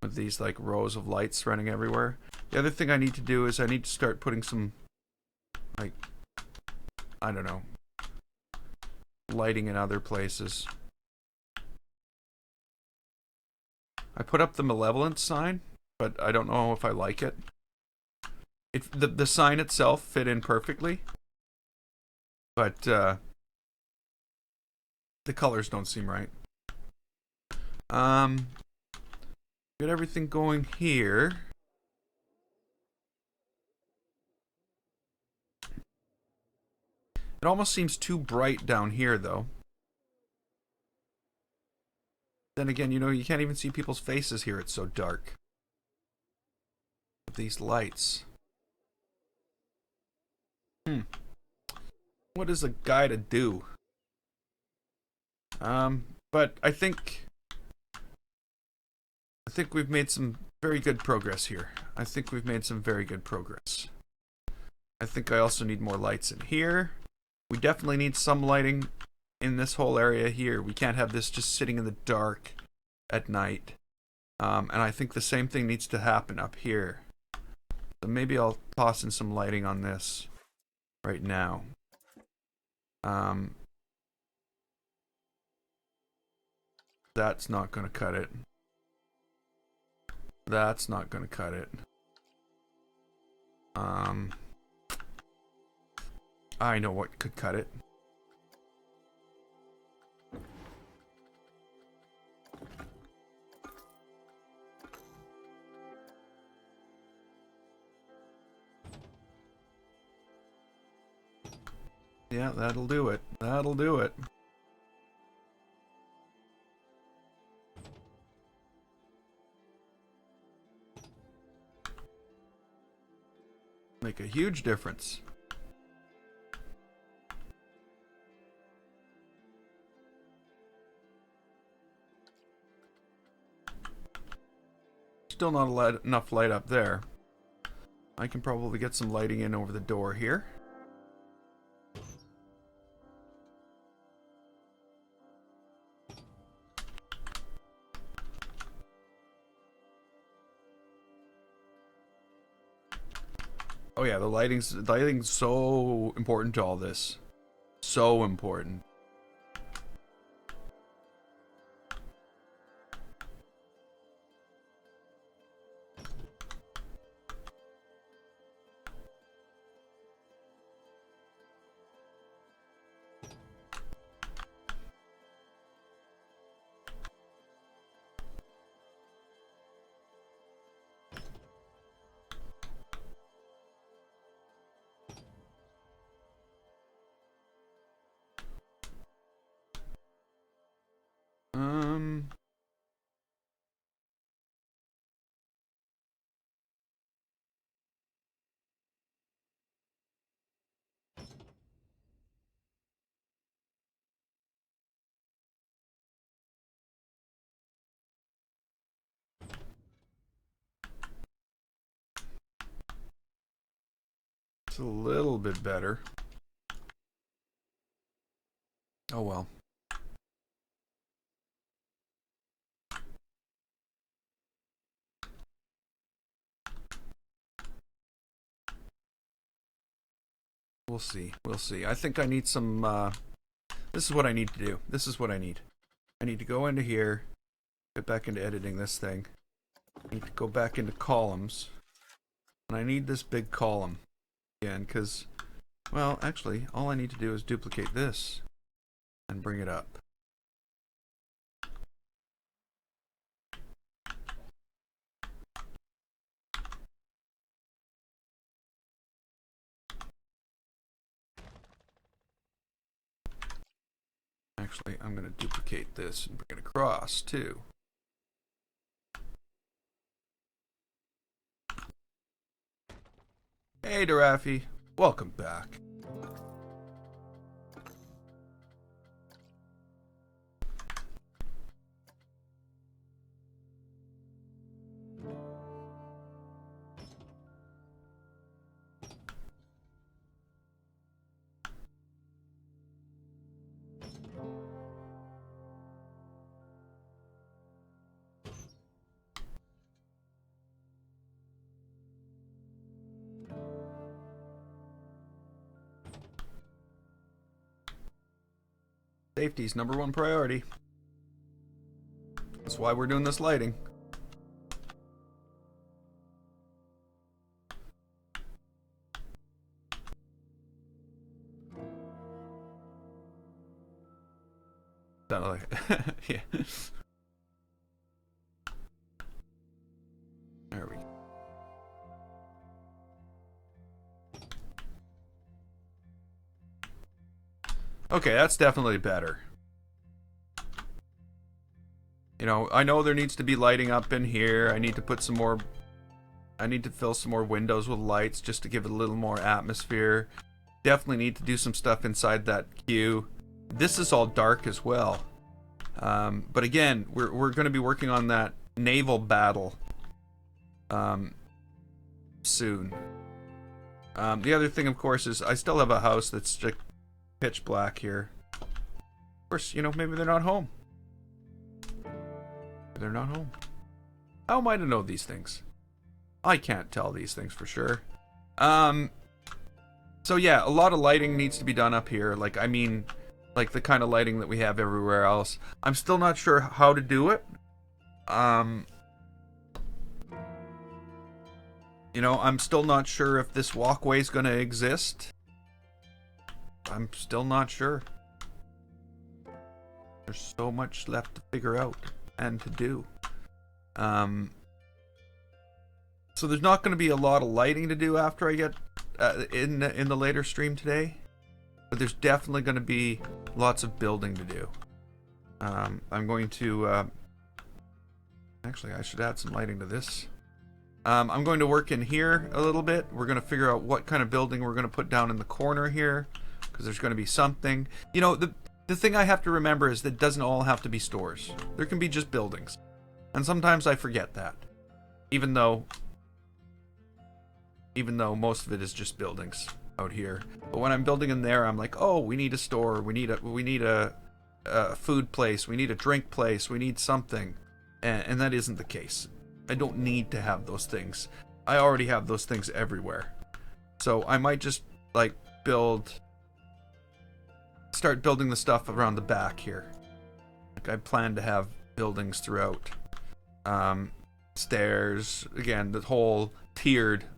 With these, like, rows of lights running everywhere. The other thing I need to do is I need to start putting some, like, I don't know, lighting in other places. I put up the malevolence sign, but I don't know if I like it. The sign itself fit in perfectly, but the colors don't seem right. Got everything going here. It almost seems too bright down here, though. Then again, you know, you can't even see people's faces here. It's so dark. These lights. What is a guy to do? But I think we've made some very good progress here. I think I also need more lights in here. We definitely need some lighting in this whole area here. We can't have this just sitting in the dark at night. And I think the same thing needs to happen up here. So maybe I'll toss in some lighting on this right now. That's not going to cut it. That's not going to cut it. I know what could cut it. Yeah, that'll do it. That'll do it. Make a huge difference. Still not enough light up there. I can probably get some lighting in over the door here. Oh yeah, the lighting's so important to all this. So important. It's a little bit better. Oh well. We'll see. We'll see. I think I need some, this is what I need to do. This is what I need. I need to go into here, get back into editing this thing. I need to go back into columns. And I need this big column again, because, well, actually, all I need to do is duplicate this and bring it up. Actually, I'm going to duplicate this and bring it across, too. Hey, Darafi. Welcome back. Safety's #1 priority. That's why we're doing this lighting. Sounded like yeah. There we go. Okay, that's definitely better. You know, I know there needs to be lighting up in here. I need to put some more... I need to fill some more windows with lights just to give it a little more atmosphere. Definitely need to do some stuff inside that queue. This is all dark as well. But again, we're going to be working on that naval battle soon. The other thing, of course, is I still have a house that's just pitch black here. Of course, you know, maybe they're not home. They're not home. How am I to know these things? I can't tell these things for sure. So yeah, a lot of lighting needs to be done up here. Like, I mean, like the kind of lighting that we have everywhere else. I'm still not sure how to do it. You know, I'm still not sure if this walkway is going to exist. I'm still not sure. There's so much left to figure out and to do. So there's not going to be a lot of lighting to do after I get in the later stream today, but there's definitely going to be lots of building to do. I'm going to actually I should add some lighting to this. I'm going to work in here a little bit. We're going to figure out what kind of building we're going to put down in the corner here, because there's going to be something. You know, the thing I have to remember is that it doesn't all have to be stores. There can be just buildings. And sometimes I forget that. Even though most of it is just buildings out here. But when I'm building in there, I'm like, oh, we need a store, we need a food place, we need a drink place, we need something. And that isn't the case. I don't need to have those things. I already have those things everywhere. So I might just like start building the stuff around the back here. Like I plan to have buildings throughout. Stairs, again, the whole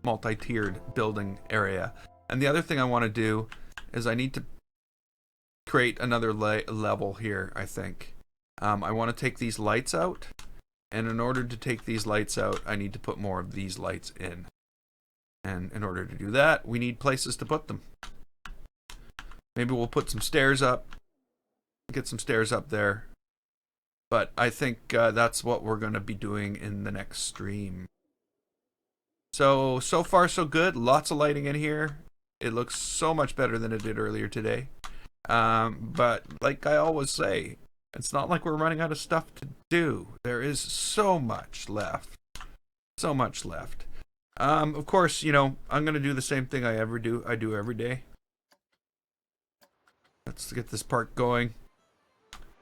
multi-tiered building area. And the other thing I want to do is I need to create another level here, I think. I want to take these lights out, and in order to take these lights out, I need to put more of these lights in. And in order to do that, we need places to put them. Maybe we'll put some stairs up, get some stairs up there. But I think that's what we're going to be doing in the next stream. So far so good. Lots of lighting in here. It looks so much better than it did earlier today. But like I always say, it's not like we're running out of stuff to do. There is so much left. So much left. Of course, you know, I'm going to do the same thing I do every day. Let's get this part going.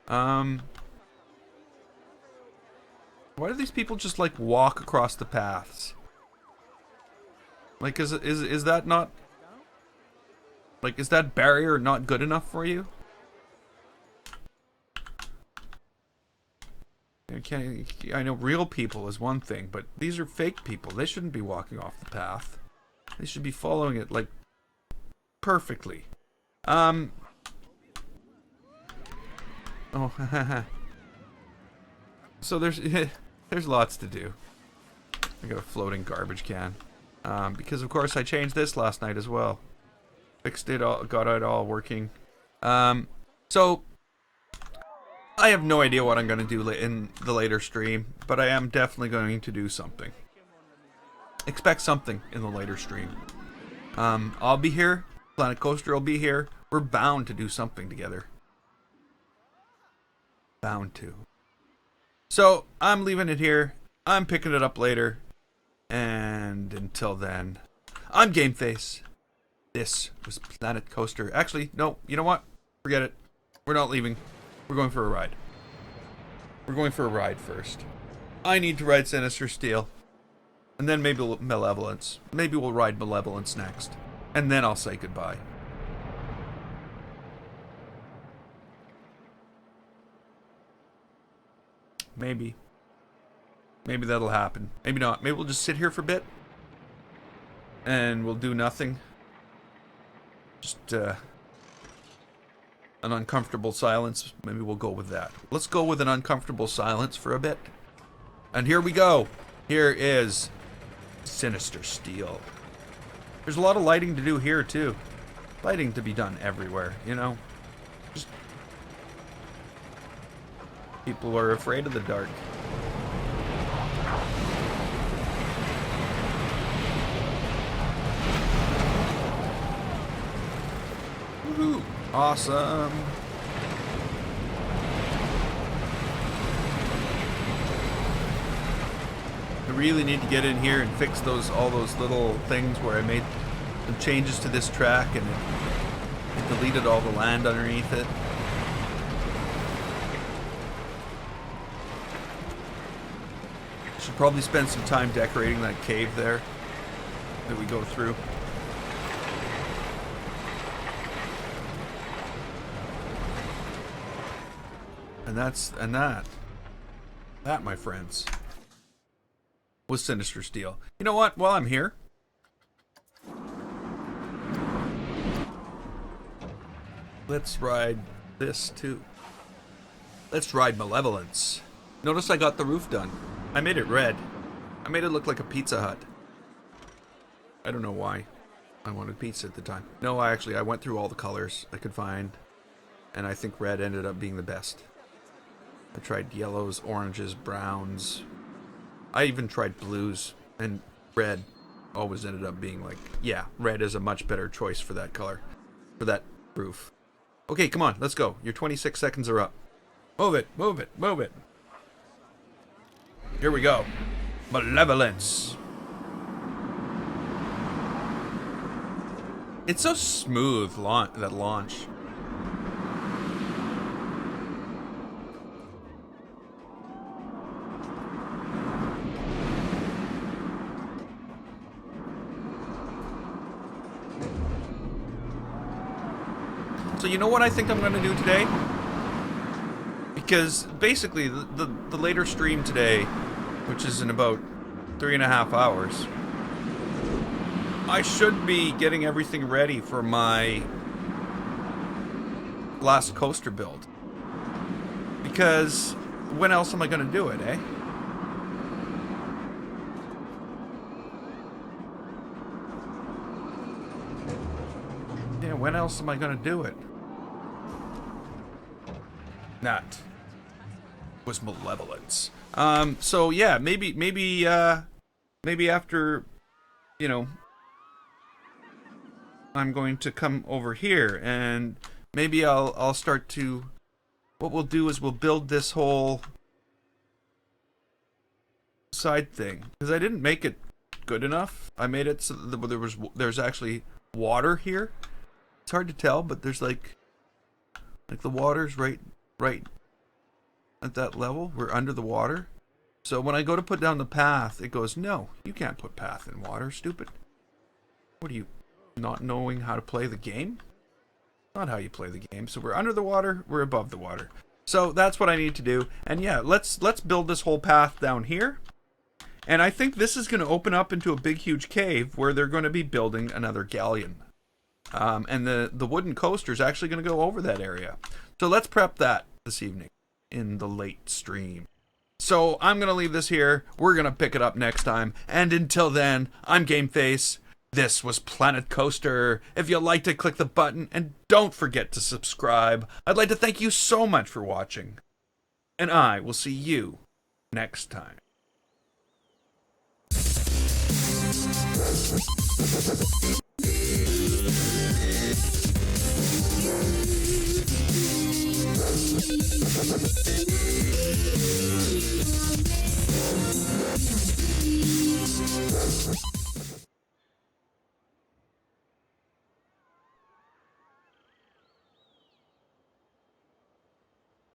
Why do these people just like walk across the paths? Like, is that not, like, is that barrier not good enough for you? I know real people is one thing, but these are fake people. They shouldn't be walking off the path. They should be following it like perfectly. Oh, so there's lots to do. I got a floating garbage can. Because of course I changed this last night as well. Fixed it all, got it all working. So I have no idea what I'm going to do in the later stream, but I am definitely going to do something. Expect something in the later stream. I'll be here. Planet Coaster will be here. We're bound to do something together. Bound to. So I'm leaving it here. I'm picking it up later. And until then, I'm GameFace. This was Planet Coaster. Actually, no, you know what? Forget it. We're not leaving. We're going for a ride. We're going for a ride first. I need to ride Sinister Steel. And then maybe Malevolence. Maybe we'll ride Malevolence next. And then I'll say goodbye. Maybe. Maybe that'll happen. Maybe not. Maybe we'll just sit here for a bit. And we'll do nothing. Just, an uncomfortable silence. Maybe we'll go with that. Let's go with an uncomfortable silence for a bit. And here we go. Here is Sinister Steel. There's a lot of lighting to do here, too. Lighting to be done everywhere, you know? Just... people are afraid of the dark. Woohoo! Awesome! I really need to get in here and fix all those little things where I made some changes to this track and it deleted all the land underneath it. Should probably spend some time decorating that cave there that we go through. And that, my friends, was Sinister Steel. You know what? While I'm here, let's ride this too. Let's ride Malevolence. Notice I got the roof done. I made it red. I made it look like a Pizza Hut. I don't know why. I wanted pizza at the time. No, I went through all the colors I could find, and I think red ended up being the best. I tried yellows, oranges, browns. I even tried blues, and red always ended up being like, yeah, red is a much better choice for that color, for that roof. Okay, come on, let's go. Your 26 seconds are up. Move it, move it, move it. Here we go. Malevolence. It's so smooth, that launch. So you know what I think I'm going to do today? Because basically the later stream today, which is in about 3.5 hours, I should be getting everything ready for my last coaster build. Because when else am I going to do it, eh? Yeah, when else am I going to do it? That was Malevolence. So yeah, maybe after, you know, I'm going to come over here and maybe I'll start to, what we'll do is we'll build this whole side thing, because I didn't make it good enough. I made it so that there's actually water here. It's hard to tell, but there's like the water's right at that level. We're under the water. So when I go to put down the path, it goes, no, you can't put path in water, stupid. What are you, not knowing how to play the game? Not how you play the game. So we're under the water, we're above the water. So that's what I need to do. And yeah, let's build this whole path down here. And I think this is going to open up into a big, huge cave where they're going to be building another galleon. And the wooden coaster is actually going to go over that area. So let's prep that this evening in the late stream. So I'm going to leave this here. We're going to pick it up next time. And until then, I'm GameFace. This was Planet Coaster. If you liked it, click the button. And don't forget to subscribe. I'd like to thank you so much for watching. And I will see you next time.